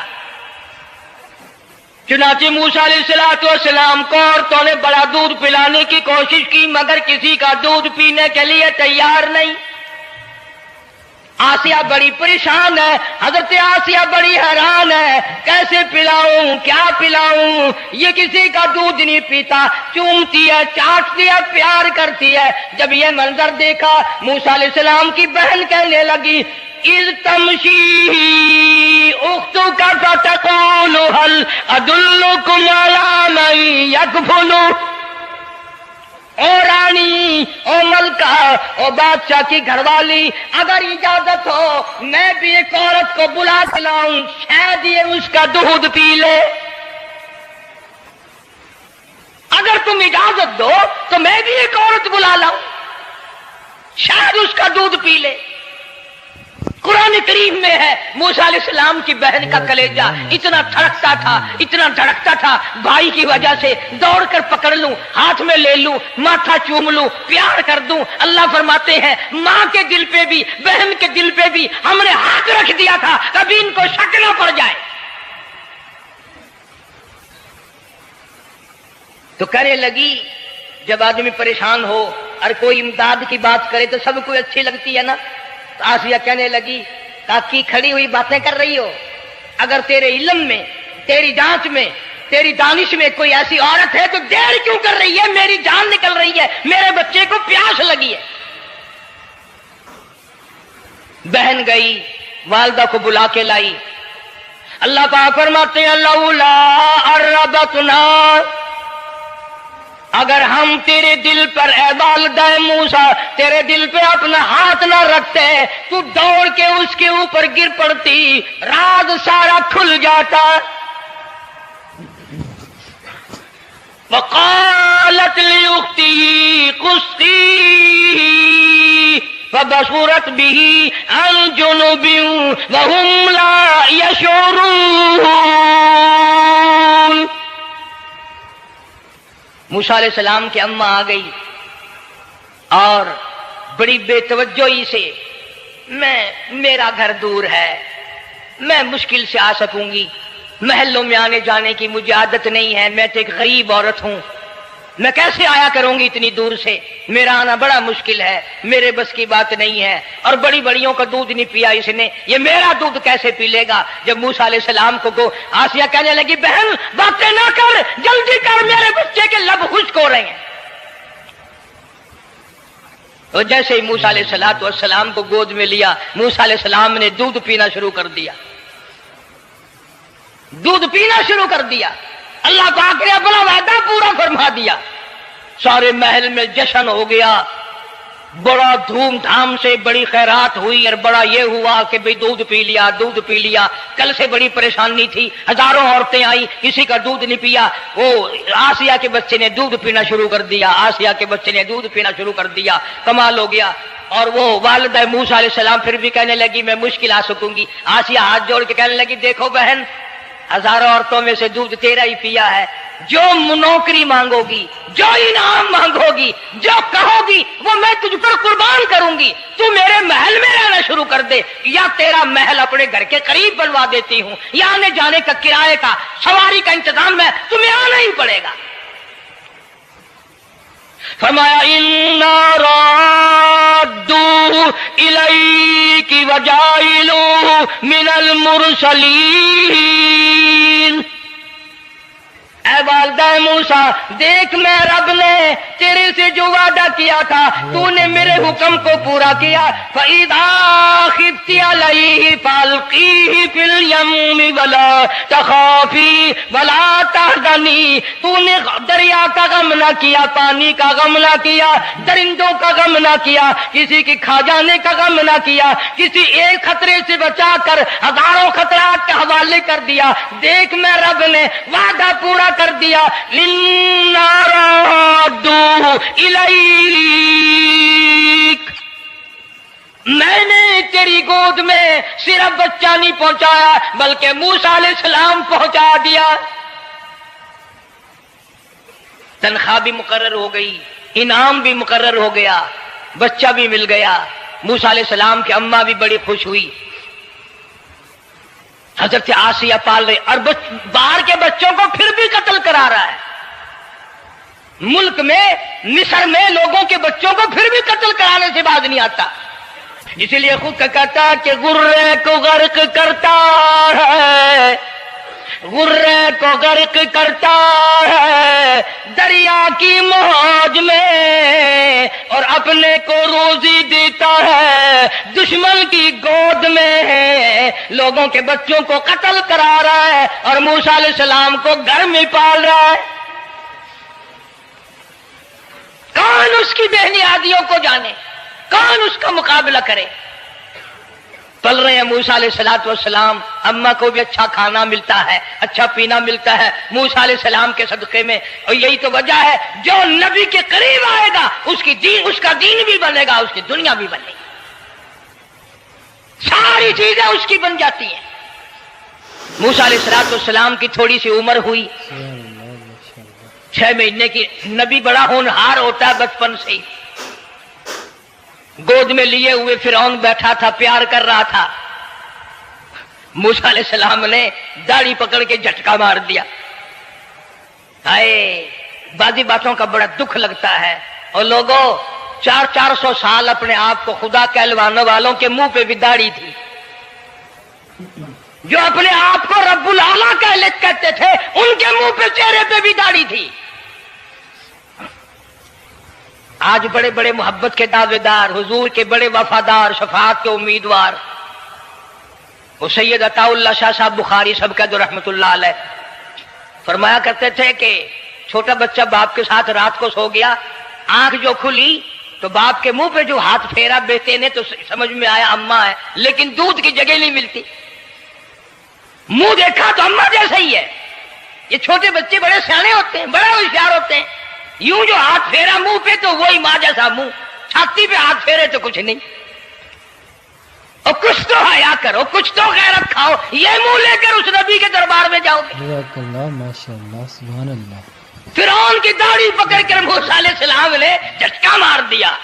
چنانچہ موسیٰ علیہ السلام کو عورتوں نے بڑا دودھ پلانے کی کوشش کی مگر کسی کا دودھ پینے کے لیے تیار نہیں۔ آسیہ بڑی پریشان ہے، حضرت آسیہ بڑی حیران ہے، کیسے پلاؤں، کیا پلاؤں، یہ کسی کا دودھ نہیں پیتا، چومتی ہے، چاٹتی ہے، پیار کرتی ہے۔ جب یہ منظر دیکھا موسیٰ علیہ السلام کی بہن کہنے لگی اذ تمشی اختک فتقول هل ادلکم علی من یکفل، او رانی، او ملکہ، او بادشاہ کی گھر والی، اگر اجازت ہو میں بھی ایک عورت کو بلا کے لاؤں، شاید یہ اس کا دودھ پی لے۔ اگر تم اجازت دو تو میں بھی ایک عورت بلا لاؤں، شاید اس کا دودھ پی لے۔ قرآن کریم میں ہے موسیٰ علیہ السلام کی بہن کا کلیجہ اتنا دھڑکتا تھا، اتنا دھڑکتا تھا، بھائی کی وجہ سے دوڑ کر پکڑ لوں، ہاتھ میں لے لوں، ماتھا چوم لوں، پیار کر دوں۔ اللہ فرماتے ہیں ماں کے دل پہ بھی، بہن کے دل پہ بھی ہم نے ہاتھ رکھ دیا تھا کبھی ان کو شک نہ پڑ جائے۔ تو کہنے لگی جب آدمی پریشان ہو اور کوئی امداد کی بات کرے تو سب کو اچھی لگتی ہے نا۔ تو آسیہ کہنے لگی کاکی کھڑی ہوئی باتیں کر رہی ہو، اگر تیرے علم میں، تیری جانچ میں، تیری دانش میں کوئی ایسی عورت ہے تو دیر کیوں کر رہی ہے؟ میری جان نکل رہی ہے، میرے بچے کو پیاس لگی ہے۔ بہن گئی والدہ کو بلا کے لائی۔ اللہ پاک فرماتے ہیں لولا اربتنا، اگر ہم تیرے دل پر اے والدہ موسیٰ تیرے دل پہ اپنا ہاتھ نہ رکھتے تو دوڑ کے اس کے اوپر گر پڑتی، راز سارا کھل جاتا۔ وقالت لاختہ قصی فبصرت به عن جنب وهم لا يشعرون۔ موسیٰ علیہ السلام کی اماں آ گئی اور بڑی بے توجہی سے میرا گھر دور ہے، میں مشکل سے آ سکوں گی، محلوں میں آنے جانے کی مجھے عادت نہیں ہے، میں تو ایک غریب عورت ہوں، میں کیسے آیا کروں گی اتنی دور سے، میرا آنا بڑا مشکل ہے، میرے بس کی بات نہیں ہے، اور بڑی بڑیوں کا دودھ نہیں پیا اس نے، یہ میرا دودھ کیسے پی لے گا۔ جب موسیٰ علیہ السلام کو آسیہ کہنے لگی بہن باتیں نہ کر، جلدی کر، میرے بچے کے لب خشک ہو رہے ہیں۔ اور جیسے ہی موسیٰ علیہ السلام کو گود میں لیا، موسیٰ علیہ السلام نے دودھ پینا شروع کر دیا، دودھ پینا شروع کر دیا۔ اللہ پاک نے اپنا وعدہ پورا فرما دیا، سارے محل میں جشن ہو گیا، بڑا دھوم دھام سے بڑی خیرات ہوئی، اور بڑا یہ ہوا کہ بھئی دودھ پی لیا، دودھ پی لیا۔ کل سے بڑی پریشانی تھی، ہزاروں عورتیں آئی، کسی کا دودھ نہیں پیا۔ وہ آسیہ کے بچے نے دودھ پینا شروع کر دیا، آسیہ کے بچے نے دودھ پینا شروع کر دیا، کمال ہو گیا۔ اور وہ والدہ موسیٰ علیہ السلام پھر بھی کہنے لگی میں مشکل آ سکوں گی۔ آسیہ ہاتھ جوڑ کے کہنے لگی دیکھو بہن، ہزاروں عورتوں میں سے دودھ تیرا ہی پیا ہے، جو نوکری مانگو گی، جو انعام مانگو گی، جو کہو گی وہ میں تجھ پر قربان کروں گی، تو میرے محل میں رہنا شروع کر دے، یا تیرا محل اپنے گھر کے قریب بنوا دیتی ہوں، یا آنے جانے کا کرائے کا سواری کا انتظام ہے، تمہیں آنا ہی پڑے گا۔ فرمایا اِنَّا رَادُّوهُ إِلَيْكِ وَجَاعِلُوهُ مِنَ الْمُرْسَلِينَ۔ اے والدہ موسیٰ دیکھ، میں رب نے تیرے سے جو وعدہ کیا تھا تو نے میرے حکم کو پورا کیا۔ فَإِذَا خِفْتِ عَلَيْهِ فَأَلْقِيهِ فِي الْيَمِّ وَلَا تَخَافِي وَلَا تَحْزَنِي۔ تو نے دریا کا غم نہ کیا، پانی کا غم نہ کیا، درندوں کا غم نہ کیا، کسی کی کھا جانے کا غم نہ کیا، کسی ایک خطرے سے بچا کر ہزاروں خطرات کے حوالے کر دیا۔ دیکھ میں رب نے وعدہ پورا کر دیا۔ اِنَّا رَادُّوهُ إِلَيْكَ، میں نے تیری گود میں صرف بچہ نہیں پہنچایا بلکہ موسیٰ علیہ السلام پہنچا دیا۔ تنخواہ بھی مقرر ہو گئی، انعام بھی مقرر ہو گیا، بچہ بھی مل گیا۔ موسیٰ علیہ السلام کی اماں بھی بڑی خوش ہوئی۔ حضرت آسیہ پال رہے اور باہر کے بچوں کو پھر بھی قتل کرا رہا ہے. ملک میں مصر میں لوگوں کے بچوں کو پھر بھی قتل کرانے سے باز نہیں آتا. اسی لیے خود کا کہتا کہ غرے کو غرق کرتا ہے، غرے کو غرق کرتا ہے دریا کی موج میں، اور اپنے کو روزی دیتا ہے دشمن کی گود میں. لوگوں کے بچوں کو قتل کرا رہا ہے اور موسیٰ علیہ السلام کو گھر میں پال رہا ہے. کون اس کی بےنیادیوں کو جانے، کون اس کا مقابلہ کرے. پل رہے ہیں موسیٰ علیہ السلام، اماں کو بھی اچھا کھانا ملتا ہے، اچھا پینا ملتا ہے موسیٰ علیہ السلام کے صدقے میں. اور یہی تو وجہ ہے جو نبی کے قریب آئے گا اس کا دین بھی بنے گا، اس کی دنیا بھی بنے گی، ساری چیزیں اس کی بن جاتی ہیں. موسیٰ علیہ السلام کی تھوڑی سی عمر ہوئی، 6 مہینے کی. نبی بڑا ہونہار ہوتا ہے بچپن سے ہی. گود میں لیے ہوئے فرعون بیٹھا تھا، پیار کر رہا تھا. موسیٰ علیہ السلام نے داڑھی پکڑ کے جھٹکا مار دیا. بعضی باتوں کا بڑا دکھ لگتا ہے. اور لوگوں 400 سال اپنے آپ کو خدا کہلوانے والوں کے منہ پہ بھی داڑھی تھی. جو اپنے آپ کو رب العالی کہتے تھے ان کے منہ پہ چہرے پہ بھی داڑھی تھی. آج بڑے بڑے محبت کے دعوے دار، حضور کے بڑے وفادار، شفاعت کے امیدوار، وہ سید عطا اللہ شاہ صاحب بخاری سب کا جو رحمت اللہ علیہ فرمایا کرتے تھے کہ چھوٹا بچہ باپ کے ساتھ رات کو سو گیا، آنکھ جو کھلی تو باپ کے منہ پہ جو ہاتھ پھیرا بیٹے نے تو سمجھ میں آیا اماں ہے، لیکن دودھ کی جگہ نہیں ملتی. منہ دیکھا تو اماں جیسا ہی ہے. یہ چھوٹے بچے بڑے سیانے ہوتے ہیں، بڑے ہوشیار ہوتے ہیں. یوں جو ہاتھ پھیرا منہ پہ تو وہی ماں جیسا منہ، چھاتی پہ ہاتھ پھیرے تو کچھ نہیں. اور کچھ تو حیا کرو، کچھ تو غیرت کھاؤ. یہ منہ لے کر اس نبی کے دربار میں جاؤ گے. ماشاءاللہ سبحان اللہ. فرعون کی داڑھی پکڑ کر موسیٰ علیہ السلام نے جھٹکا مار دیا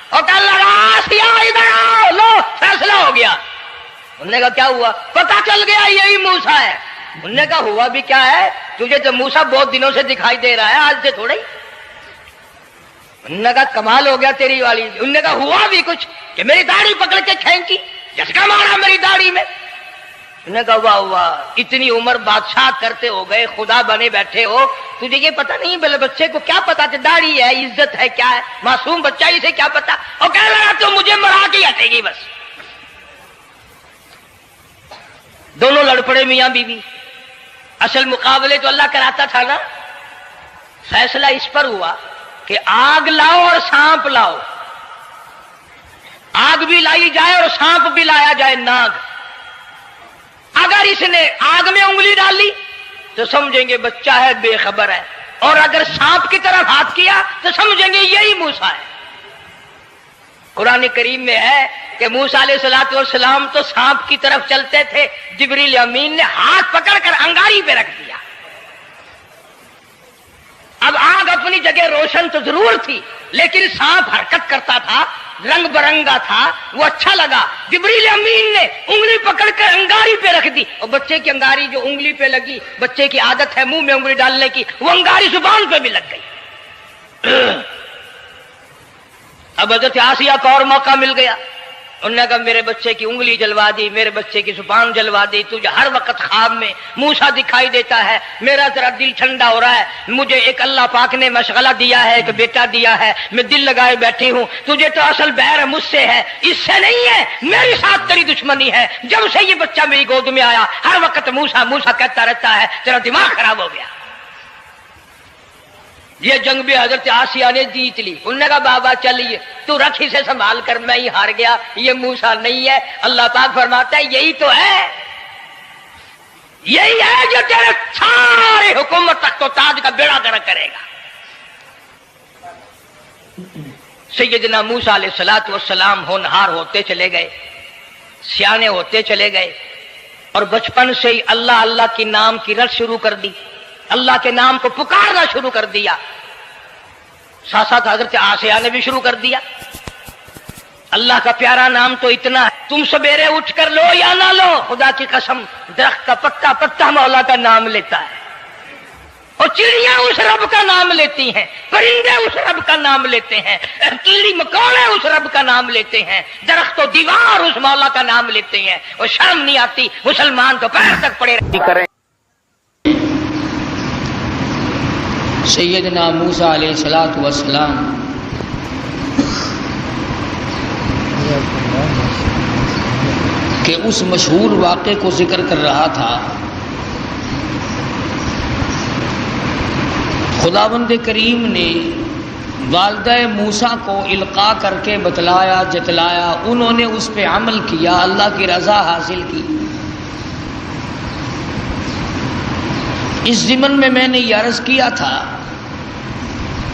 اور کہا لگا آسیہ ادھر آؤ، لو فیصلہ ہو گیا. انہوں نے کہا کیا ہوا؟ پتہ چل گیا یہی موسیٰ ہے. انہوں نے کہا ہوا بھی کیا ہے؟ تجھے تو موسیٰ بہت دنوں سے دکھائی دے رہا ہے، آج سے تھوڑا ہی. انہوں نے کہا کمال ہو گیا تیری والی. انہوں نے کہا ہوا بھی کچھ کہ میری داڑھی پکڑ کے کھینچی، جھٹکا مارا میری داڑھی میں. انہوں نے کہا واہ واہ، اتنی عمر بادشاہ کرتے ہو گئے، خدا بنے بیٹھے ہو، تجھے یہ پتہ نہیں؟ بلے بچے کو کیا پتا تھا داڑھی ہے، عزت ہے، کیا ہے؟ معصوم بچہ اسے کیا پتا؟ اور کہہ رہا تو مجھے مرا کے ہٹے گی بس. دونوں لڑ پڑے میاں بیوی. اصل مقابلے تو اللہ کراتا تھا نا. فیصلہ اس پر ہوا کہ آگ لاؤ اور سانپ لاؤ. آگ بھی لائی جائے اور سانپ بھی لایا جائے، ناگ. اگر اس نے آگ میں انگلی ڈالی تو سمجھیں گے بچہ ہے، بے خبر ہے، اور اگر سانپ کی طرف ہاتھ کیا تو سمجھیں گے یہی موسیٰ ہے. قرآن کریم میں ہے کہ موسیٰ علیہ السلام تو سانپ کی طرف چلتے تھے، جبریل امین نے ہاتھ پکڑ کر انگاری پہ رکھ دیا. اب آگ اپنی جگہ روشن تو ضرور تھی، لیکن سانپ حرکت کرتا تھا، رنگ برنگا تھا، وہ اچھا لگا. جبریل امین نے انگلی پکڑ کر انگاری پہ رکھ دی، اور بچے کی انگاری جو انگلی پہ لگی، بچے کی عادت ہے منہ میں انگلی ڈالنے کی، وہ انگاری زبان پہ بھی لگ گئی. اب حضرت آسیہ کو اور موقع مل گیا. انہوں نے کہا میرے بچے کی انگلی جلوا دی، میرے بچے کی زبان جلوا دی، تجھے ہر وقت خواب میں موسیٰ دکھائی دیتا ہے، میرا ذرا دل ٹھنڈا ہو رہا ہے. مجھے ایک اللہ پاک نے مشغلہ دیا ہے، ایک بیٹا دیا ہے، میں دل لگائے بیٹھی ہوں. تجھے تو اصل بیر مجھ سے ہے، اس سے نہیں ہے، میرے ساتھ تیری دشمنی ہے. جب سے یہ بچہ میری گود میں آیا ہر وقت موسیٰ موسیٰ کہتا رہتا ہے، تیرا دماغ خراب ہو گیا. یہ جنگ بھی حضرت آسیہ نے جیت لی. انہوں نے کہا بابا چلیے تو رکھ اسے سنبھال کر، میں ہی ہار گیا، یہ موسیٰ نہیں ہے. اللہ پاک فرماتا ہے یہی تو ہے، یہی ہے جو تیرے سارے حکومت تک تو تاج کا بیڑا گرک کرے گا. سیدنا موسیٰ علیہ السلام ہونہار ہوتے چلے گئے، سیانے ہوتے چلے گئے، اور بچپن سے ہی اللہ اللہ کی نام کی رٹ شروع کر دی، اللہ کے نام کو پکارنا شروع کر دیا. ساتھ ساتھ حضرت آسیہ نے بھی شروع کر دیا. اللہ کا پیارا نام تو اتنا ہے تم سویرے اٹھ کر لو یا نہ لو، خدا کی قسم درخت کا پتا پتا مولا کا نام لیتا ہے، اور چڑیاں اس رب کا نام لیتی ہیں، پرندے اس رب کا نام لیتے ہیں، کیڑی مکوڑے اس رب کا نام لیتے ہیں، درخت و دیوار اس مولا کا نام لیتے ہیں، اور شرم نہیں آتی مسلمان تو پیر تک پڑے کریں۔ سیدنا موسیٰ علیہ الصلوۃ والسلام کہ اس مشہور واقعے کو ذکر کر رہا تھا۔ خداوند کریم نے والدہ موسیٰ کو القاء کر کے بتلایا جتلایا، انہوں نے اس پہ عمل کیا، اللہ کی رضا حاصل کی۔ اس ضمن میں میں نے یہ عرض کیا تھا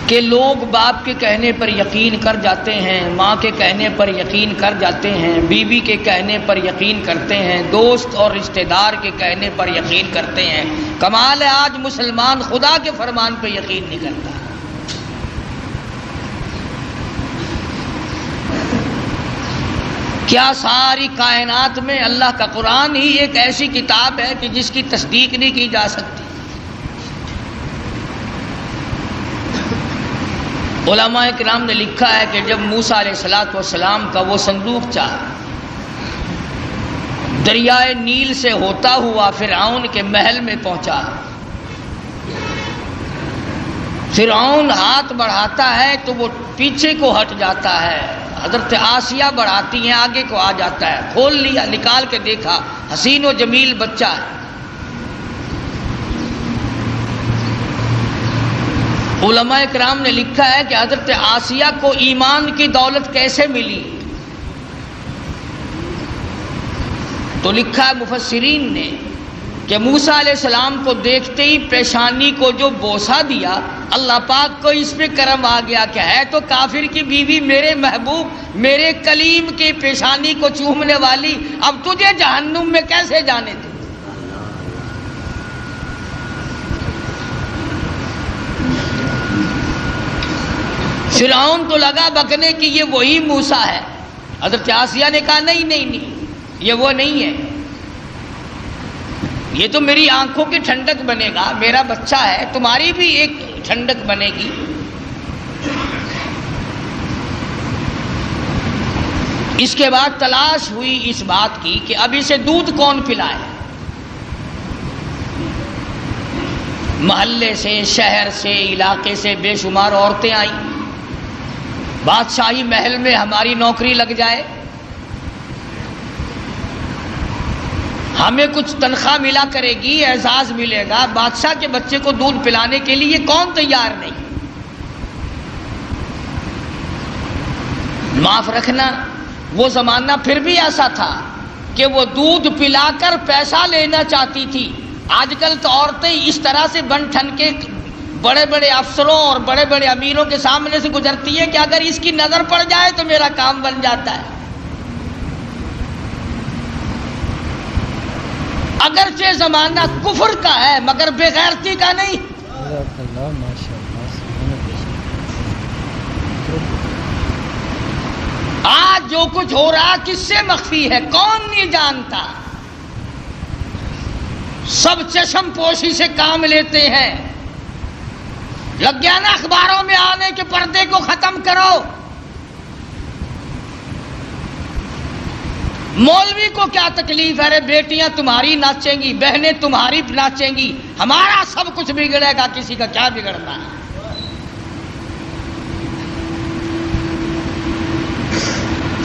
کہ لوگ باپ کے کہنے پر یقین کر جاتے ہیں، ماں کے کہنے پر یقین کر جاتے ہیں، بیوی کے کہنے پر یقین کرتے ہیں، دوست اور رشتہ دار کے کہنے پر یقین کرتے ہیں۔ کمال ہے آج مسلمان خدا کے فرمان پہ یقین نہیں کرتا۔ کیا ساری کائنات میں اللہ کا قرآن ہی ایک ایسی کتاب ہے کہ جس کی تصدیق نہیں کی جا سکتی؟ علماء کرام نے لکھا ہے کہ جب موسیٰ علیہ الصلوۃ والسلام کا وہ صندوقچہ دریائے نیل سے ہوتا ہوا فرعون کے محل میں پہنچا، فرعون ہاتھ بڑھاتا ہے تو وہ پیچھے کو ہٹ جاتا ہے، حضرت آسیہ بڑھاتی ہیں آگے کو آ جاتا ہے، کھول لیا، نکال کے دیکھا، حسین و جمیل بچہ ہے۔ علماء کرام نے لکھا ہے کہ حضرت آسیہ کو ایمان کی دولت کیسے ملی، تو لکھا ہے مفسرین نے کہ موسیٰ علیہ السلام کو دیکھتے ہی پیشانی کو جو بوسہ دیا، اللہ پاک کو اس پہ کرم آ گیا کہ ہے تو کافر کی بیوی میرے محبوب میرے کلیم کی پیشانی کو چومنے والی، اب تجھے جہنم میں کیسے جانے دے۔ فرعون تو لگا بکنے کہ یہ وہی موسیٰ ہے، حضرت آسیہ نے کہا نہیں نہیں نہیں، یہ وہ نہیں ہے، یہ تو میری آنکھوں کی ٹھنڈک بنے گا، میرا بچہ ہے، تمہاری بھی ایک ٹھنڈک بنے گی۔ اس کے بعد تلاش ہوئی اس بات کی کہ اب اسے دودھ کون پلائے۔ محلے سے، شہر سے، علاقے سے بے شمار عورتیں آئیں، بادشاہی محل میں ہماری نوکری لگ جائے، ہمیں کچھ تنخواہ ملا کرے گی، اعزاز ملے گا، بادشاہ کے بچے کو دودھ پلانے کے لیے کون تیار نہیں۔ معاف رکھنا وہ زمانہ پھر بھی ایسا تھا کہ وہ دودھ پلا کر پیسہ لینا چاہتی تھی۔ آج کل تو عورتیں اس طرح سے بن ٹھن کے بڑے بڑے افسروں اور بڑے بڑے امیروں کے سامنے سے گزرتی ہے کہ اگر اس کی نظر پڑ جائے تو میرا کام بن جاتا ہے۔ اگرچہ زمانہ کفر کا ہے مگر بے غیرتی کا نہیں۔ آج جو کچھ ہو رہا کس سے مخفی ہے کون نہیں جانتا، سب چشم پوشی سے کام لیتے ہیں۔ لگ گیا نا اخباروں میں آنے کے پردے کو ختم کرو۔ مولوی کو کیا تکلیف ہے، رے بیٹیاں تمہاری ناچیں گی، بہنیں تمہاری ناچیں گی، ہمارا سب کچھ بگڑے گا، کسی کا کیا بگڑنا ہے۔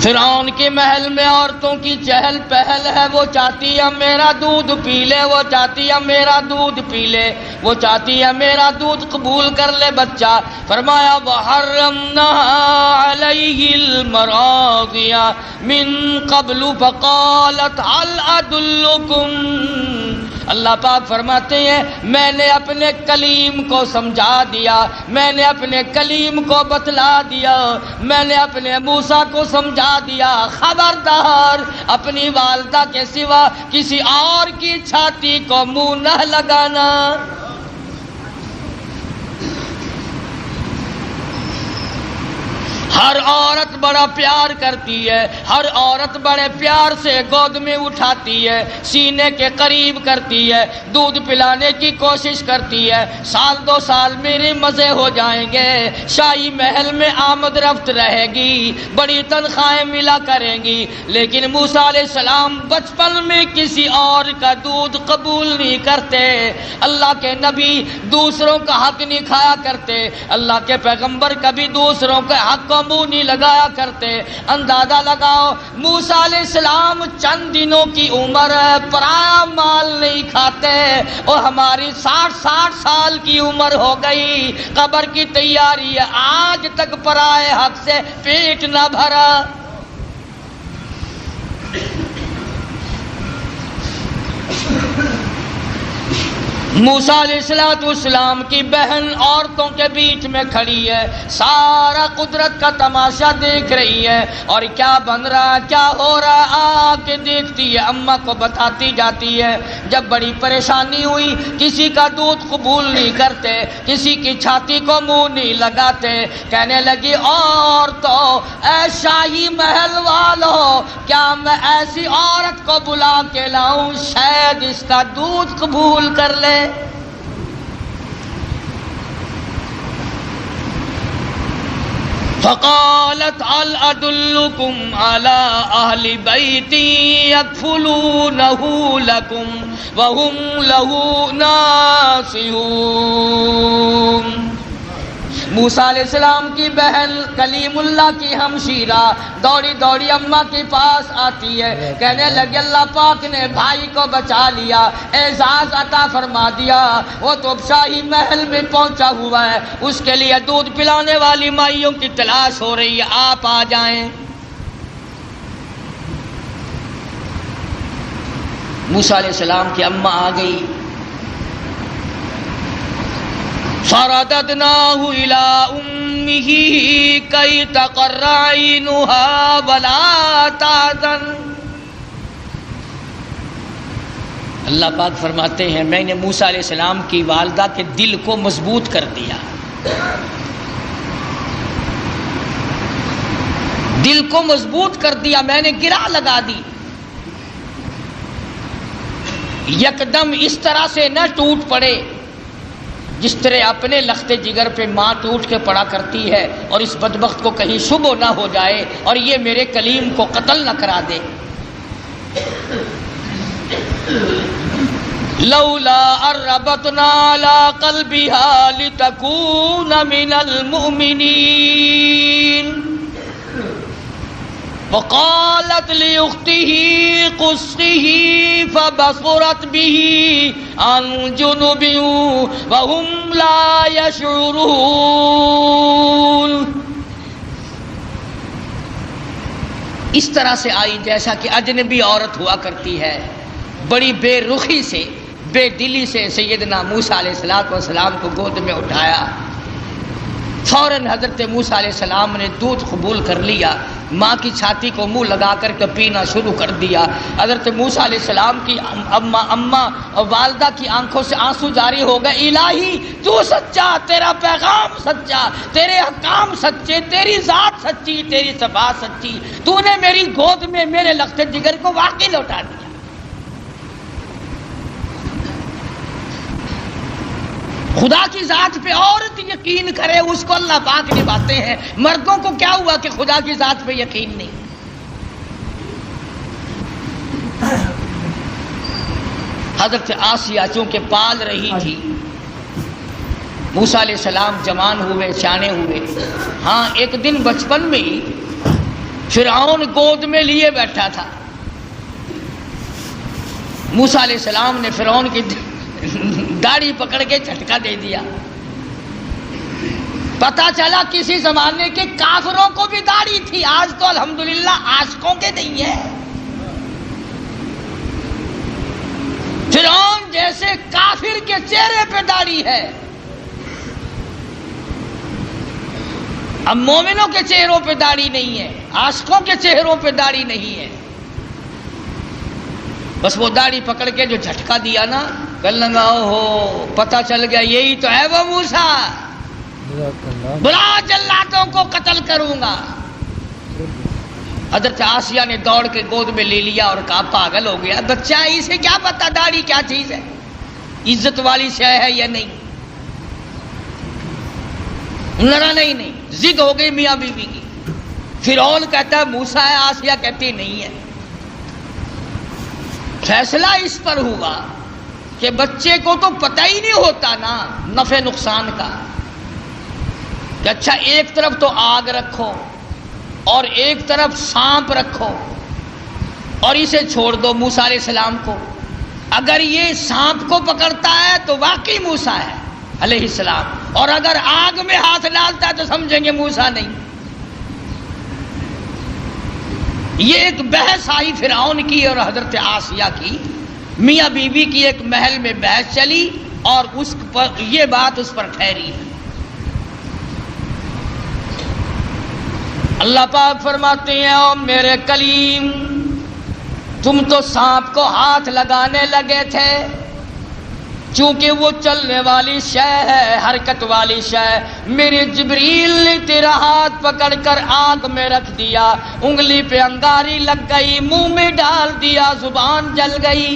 فرعون کے محل میں عورتوں کی چہل پہل ہے، وہ چاہتی ہے میرا دودھ پی لے، وہ چاہتی ہے میرا دودھ پی لے، وہ چاہتی ہے میرا دودھ قبول کر لے بچہ۔ فرمایا وحرمنا علیہ المراضع من قبل فقالت هل ادلکم، اللہ پاک فرماتے ہیں میں نے اپنے کلیم کو سمجھا دیا، میں نے اپنے کلیم کو بتلا دیا، میں نے اپنے موسیٰ کو سمجھا دیا، خبردار اپنی والدہ کے سوا کسی اور کی چھاتی کو منہ نہ لگانا۔ ہر عورت بڑا پیار کرتی ہے، ہر عورت بڑے پیار سے گود میں اٹھاتی ہے، سینے کے قریب کرتی ہے، دودھ پلانے کی کوشش کرتی ہے۔ سال 2 سال میرے مزے ہو جائیں گے، شاہی محل میں آمد رفت رہے گی، بڑی تنخواہیں ملا کریں گی، لیکن موسیٰ علیہ السلام بچپن میں کسی اور کا دودھ قبول نہیں کرتے۔ اللہ کے نبی دوسروں کا حق نہیں کھایا کرتے، اللہ کے پیغمبر کبھی دوسروں کے حق کو منہ نہیں لگایا کرتے۔ اندازہ لگاؤ موسیٰ علیہ السلام چند دنوں کی عمر ہے، پرایا مال نہیں کھاتے، اور ہماری 60 سال کی عمر ہو گئی، قبر کی تیاری ہے، آج تک پرائے حق سے پیٹ نہ بھرا۔ موسیٰ علیہ السلام کی بہن عورتوں کے بیچ میں کھڑی ہے، سارا قدرت کا تماشا دیکھ رہی ہے، اور کیا بن رہا ہے، کیا ہو رہا ہے، آ کے دیکھتی ہے، اماں کو بتاتی جاتی ہے۔ جب بڑی پریشانی ہوئی، کسی کا دودھ قبول نہیں کرتے، کسی کی چھاتی کو منہ نہیں لگاتے، کہنے لگی عورتوں، اے شاہی محل والوں، کیا میں ایسی عورت کو بلا کے لاؤں شاید اس کا دودھ قبول کر لے؟ فقالت هل أدلكم على أهل بيت يكفلونه لكم وهم له ناصحون۔ موسیٰ علیہ السلام کی بہن کلیم اللہ کی ہمشیرہ دوڑی دوڑی اماں کے پاس آتی ہے، کہنے لگے اللہ پاک نے بھائی کو بچا لیا، اعزاز عطا فرما دیا، وہ تو اب شاہی محل میں پہنچا ہوا ہے، اس کے لیے دودھ پلانے والی مائیوں کی تلاش ہو رہی ہے، آپ آ جائیں۔ موسیٰ علیہ السلام کی اماں آ گئی، فرددناه إلى أمه كي تقر عينها ولا تحزن۔ اللہ پاک فرماتے ہیں میں نے موسیٰ علیہ السلام کی والدہ کے دل کو مضبوط کر دیا، دل کو مضبوط کر دیا، میں نے گرہ لگا دی، یکدم اس طرح سے نہ ٹوٹ پڑے جس طرح اپنے لخت جگر پہ ماں ٹوٹ کے پڑا کرتی ہے، اور اس بدبخت کو کہیں شبہ نہ ہو جائے اور یہ میرے کلیم کو قتل نہ کرا دے۔ لولا اربتنا على قلبها لتكون من المؤمنين وقالت لأخته قصه فبصرت به عن جنب وهم لا يشعرون۔ اس طرح سے آئی جیسا کہ اجنبی عورت ہوا کرتی ہے، بڑی بے رخی سے، بے دلی سے سیدنا موسیٰ علیہ السلام کو گود میں اٹھایا۔ فوراً حضرت موسیٰ علیہ السلام نے دودھ قبول کر لیا، ماں کی چھاتی کو منہ لگا کر کے پینا شروع کر دیا۔ حضرت موسیٰ علیہ السلام کی اماں اور والدہ کی آنکھوں سے آنسو جاری ہو گئے، الہی تو سچا، تیرا پیغام سچا، تیرے احکام سچے، تیری ذات سچی، تیری صفات سچی، تو نے میری گود میں میرے لخت جگر کو واقعی لوٹا دیا۔ خدا کی ذات پہ عورت یقین کرے اس کو اللہ پاک نبھاتے ہیں، مردوں کو کیا ہوا کہ خدا کی ذات پہ یقین نہیں۔ حضرت آسیہ چونکہ پال رہی تھی، موسیٰ علیہ السلام جوان ہوئے، سیانے ہوئے، ہاں ایک دن بچپن میں ہی فرعون گود میں لیے بیٹھا تھا، موسیٰ علیہ السلام نے فرعون کی داڑھی پکڑ کے جھٹکا دے دیا۔ پتا چلا کسی زمانے کے کافروں کو بھی داڑھی تھی، آج تو الحمدللہ عاشقوں کے نہیں ہے۔ فرعون جیسے کافر کے چہرے پہ داڑھی ہے، اب مومنوں کے چہروں پہ داڑھی نہیں ہے، عاشقوں کے چہروں پہ داڑھی نہیں ہے۔ بس وہ داڑھی پکڑ کے جو جھٹکا دیا نا، کہنے لگا ہو پتہ چل گیا یہی تو ہے وہ موسیٰ، جزاک اللہ. بلا جلاتوں کو قتل کروں گا. حضرت آسیہ نے دوڑ کے گود میں لے لیا اور کہا پاگل ہو گیا بچہ ہے، اسے کیا پتا داڑھی کیا چیز ہے، عزت والی شے ہے یا نہیں. لڑا نہیں، ضد ہو گئی میاں بیوی کی. فرعون کہتا ہے موسیٰ ہے، آسیہ کہتی نہیں ہے. فیصلہ اس پر ہوا کہ بچے کو تو پتہ ہی نہیں ہوتا نا نفع نقصان کا، کہ اچھا ایک طرف تو آگ رکھو اور ایک طرف سانپ رکھو اور اسے چھوڑ دو موسیٰ علیہ السلام کو. اگر یہ سانپ کو پکڑتا ہے تو واقعی موسیٰ ہے علیہ السلام، اور اگر آگ میں ہاتھ ڈالتا ہے تو سمجھیں گے موسیٰ نہیں. یہ ایک بحث آئی فرعون کی اور حضرت آسیہ کی، میاں بیوی کی ایک محل میں بحث چلی اور اس پر یہ بات اس پر ٹھہری. اللہ پاک فرماتے ہیں او میرے کلیم، تم تو سانپ کو ہاتھ لگانے لگے تھے، چونکہ وہ چلنے والی شے ہے، حرکت والی شے. میرے جبریل نے تیرا ہاتھ پکڑ کر آنکھ میں رکھ دیا، انگلی پہ انگاری لگ گئی، منہ میں ڈال دیا، زبان جل گئی.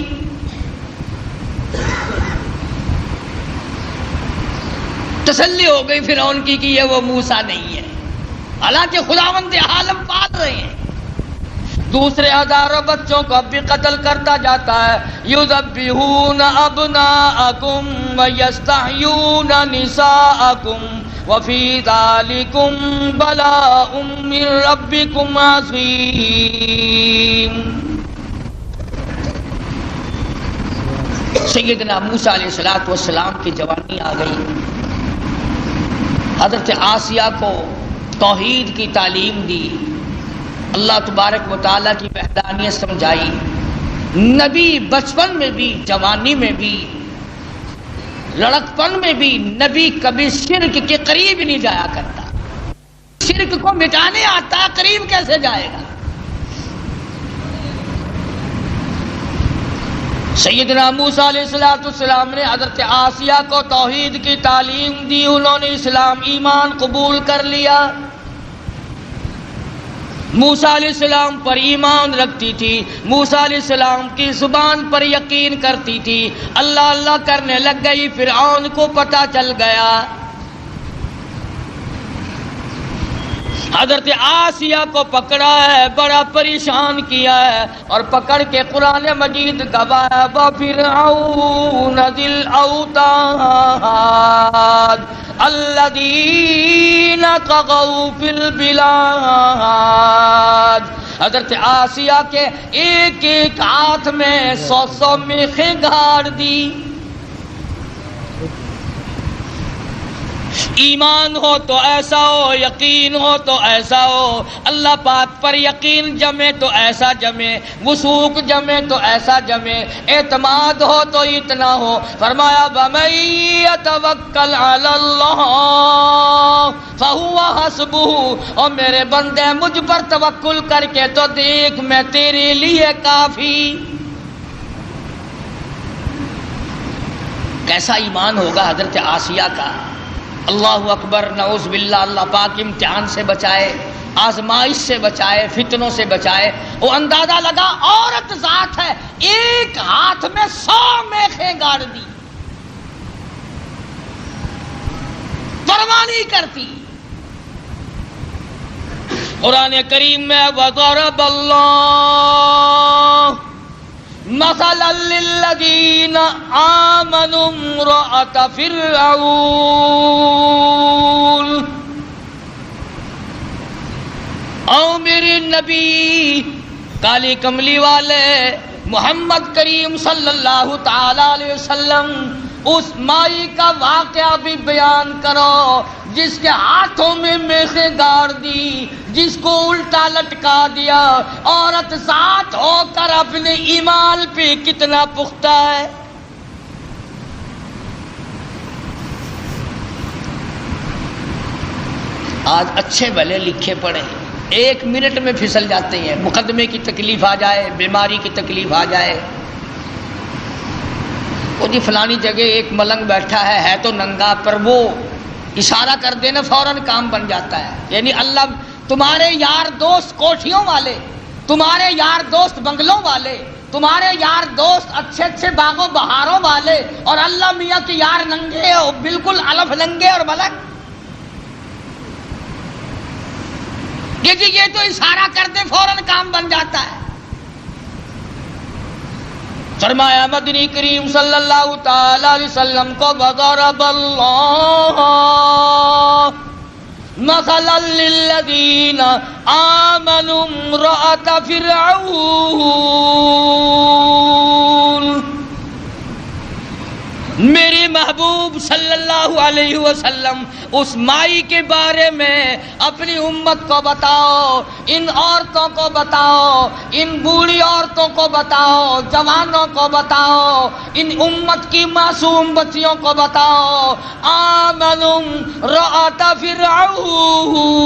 تسلی ہو گئی فرعون کی کہ یہ وہ موسیٰ نہیں ہے، حالانکہ خداوند عالم پال رہے ہیں. دوسرے ہزاروں بچوں کو اب بھی قتل کرتا جاتا ہے. یذبحون ابناءکم ویستحیون نساءکم وفی ذالکم بلاء من ربکم عظیم. سیدنا موسیٰ علیہ السلام کی جوانی آ گئی. حضرت آسیہ کو توحید کی تعلیم دی، اللہ تبارک و تعالیٰ کی وحدانیت سمجھائی. نبی بچپن میں بھی، جوانی میں بھی، لڑکپن میں بھی نبی کبھی شرک کے قریب نہیں جایا کرتا. شرک کو مٹانے آتا، قریب کیسے جائے گا. سیدنا موسیٰ علیہ السلام نے حضرت آسیہ کو توحید کی تعلیم دی، انہوں نے اسلام ایمان قبول کر لیا. موسیٰ علیہ السلام پر ایمان رکھتی تھی، موسیٰ علیہ السلام کی زبان پر یقین کرتی تھی. اللہ اللہ کرنے لگ گئی، فرعون کو پتہ چل گیا. حضرت آسیہ کو پکڑا ہے، بڑا پریشان کیا ہے اور پکڑ کے قرآن مجید گوایا وَفِرْعَوْنَ ذِي الْأَوْتَادِ الَّذِينَ طَغَوْا فِي الْبِلَادِ. حضرت آسیہ کے ایک ایک ہاتھ میں 100 میخیں گاڑ دی. ایمان ہو تو ایسا ہو، یقین ہو تو ایسا ہو. اللہ پاک پر یقین جمے تو ایسا جمے، وثوق جمے تو ایسا جمے، اعتماد ہو تو اتنا ہو. فرمایا وَمَن يَتَوَكَّلْ عَلَى اللَّهِ فَهُوَ حَسْبُهُ. اور میرے بندے مجھ پر توکل کر کے تو دیکھ میں تیرے لیے کافی. کیسا ایمان ہوگا حضرت آسیہ کا. اللہ اکبر، نعوذ باللہ. اللہ پاک امتحان سے بچائے، آزمائش سے بچائے، فتنوں سے بچائے. وہ اندازہ لگا عورت ذات ہے، ایک ہاتھ میں 100 میخیں گاڑ دی، پرواہ نہیں کرتی. قرآن کریم میں وَضَرَبَ اللَّهُ مَثَلًا لِلَّذِينَ آمَنُوا امْرَأَتَ فِرْعَوْنَ. او میرے نبی کالی کملی والے محمد کریم صلی اللہ تعالی علیہ وسلم، اس مائی کا واقعہ بھی بیان کرو جس کے ہاتھوں میں میخیں گاڑ دی، جس کو الٹا لٹکا دیا. عورت ذات ہو کر اپنے ایمان پہ کتنا پختہ ہے. آج اچھے بھلے لکھے پڑھے 1 منٹ میں پھسل جاتے ہیں. مقدمے کی تکلیف آ جائے، بیماری کی تکلیف آ جائے، وہ جی فلانی جگہ ایک ملنگ بیٹھا ہے تو ننگا، پر وہ اشارہ کر دینا فوراً کام بن جاتا ہے. یعنی اللہ تمہارے یار دوست کوٹھیوں والے، تمہارے یار دوست بنگلوں والے، تمہارے یار دوست اچھے اچھے باغوں بہاروں والے، اور اللہ میاں کے یار ننگے اور بالکل الف ننگے اور ملک. یہ تو اشارہ کر دے فوراً کام بن جاتا ہے. فرمایا مدنی کریم صلی اللہ تعالی علیہ وسلم کو وضرب اللہ مثلا للذین آمنوا امرأۃ فرعون. میرے محبوب صلی اللہ علیہ وسلم اس مائی کے بارے میں اپنی امت کو بتاؤ، ان عورتوں کو بتاؤ، ان بوڑھی عورتوں کو بتاؤ، جوانوں کو بتاؤ، ان امت کی معصوم بچیوں کو بتاؤ. آمنوا امرأۃ فرعون،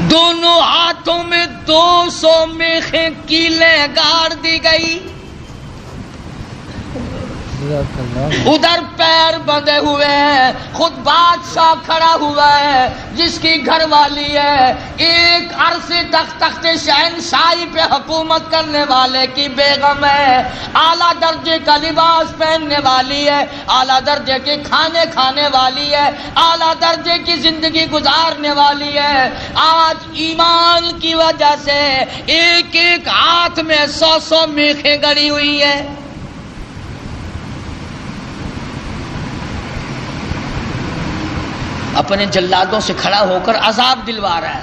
دونوں ہاتھوں میں 200 میخیں کیلیں گاڑ دی گئی، ادھر پیر بندھے ہوئے ہیں، خود بادشاہ کھڑا ہوا ہے جس کی گھر والی ہے ایک عرصے تک تخت شہنشاہی پہ حکومت کرنے والے کی بیگم ہے، اعلیٰ درجے کا لباس پہننے والی ہے، اعلیٰ درجے کے کھانے کھانے والی ہے، اعلیٰ درجے کی زندگی گزارنے والی ہے. آج ایمان کی وجہ سے ایک ایک ہاتھ میں 100 میخیں گڑی ہوئی ہے. اپنے جلادوں سے کھڑا ہو کر عذاب دلوا رہا ہے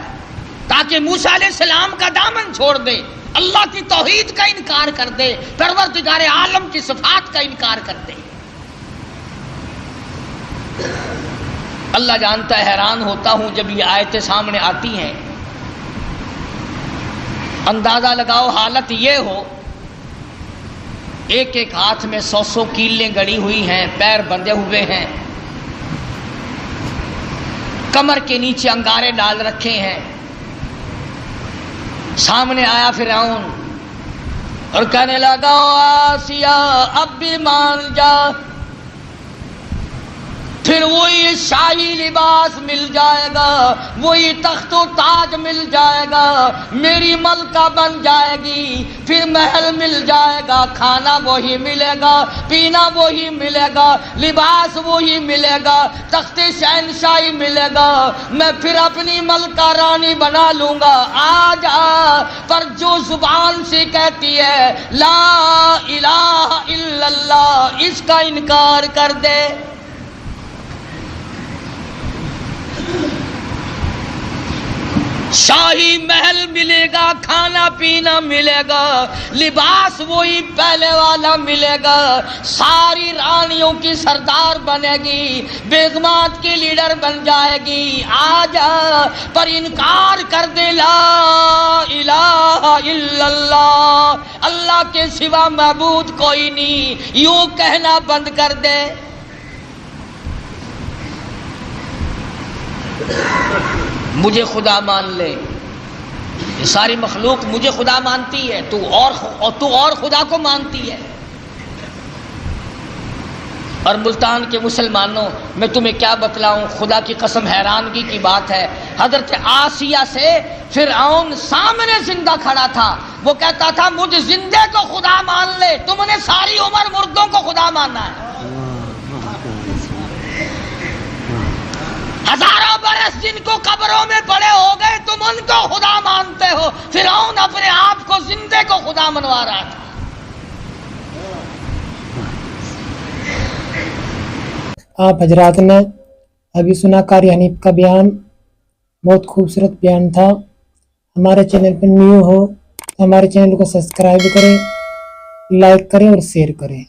تاکہ موسیٰ علیہ السلام کا دامن چھوڑ دے، اللہ کی توحید کا انکار کر دے، پروردگار عالم کی صفات کا انکار کر دے. اللہ جانتا ہے، حیران ہوتا ہوں جب یہ آیتیں سامنے آتی ہیں. اندازہ لگاؤ حالت یہ ہو، ایک ایک ہاتھ میں 100 کیلیں گڑی ہوئی ہیں، پیر بندھے ہوئے ہیں، کمر کے نیچے انگارے ڈال رکھے ہیں. سامنے آیا فرعون اور کہنے لگا آسیہ اب بھی مان جا، پھر وہی شاہی لباس مل جائے گا، وہی تخت و تاج مل جائے گا، میری ملکہ بن جائے گی، پھر محل مل جائے گا، کھانا وہی ملے گا، پینا وہی ملے گا، لباس وہی ملے گا، تخت شہنشاہی ملے گا، میں پھر اپنی ملکہ رانی بنا لوں گا. آ جا، پر جو زبان سے کہتی ہے لا الہ الا اللہ، اس کا انکار کر دے. شاہی محل ملے گا، کھانا پینا ملے گا، لباس وہی پہلے والا ملے گا، ساری رانیوں کی سردار بنے گی، بیگمات کی لیڈر بن جائے گی. آ جا، پر انکار کر دے لا الہ الا اللہ، اللہ کے سوا معبود کوئی نہیں، یوں کہنا بند کر دے. مجھے خدا مان لے، یہ ساری مخلوق مجھے خدا مانتی ہے، تو اور خدا کو مانتی ہے. اور ملتان کے مسلمانوں، میں تمہیں کیا بتلاؤں، خدا کی قسم حیرانگی کی بات ہے. حضرت آسیہ سے فرعون سامنے زندہ کھڑا تھا، وہ کہتا تھا مجھ زندے کو خدا مان لے، تم نے ساری عمر مردوں کو خدا ماننا ہے. ہزاروں برس جن کو قبروں میں پڑے ہو گئے تم ان کو خدا مانتے ہو. فرعون اپنے آپ کو زندے کو خدا منوا رہا تھا. آپ حضرات نے ابھی سنا قاری حنیف کا بیان، بہت خوبصورت بیان تھا. ہمارے چینل پر نیو ہو تو ہمارے چینل کو سبسکرائب کریں، لائک کریں اور شیئر کریں.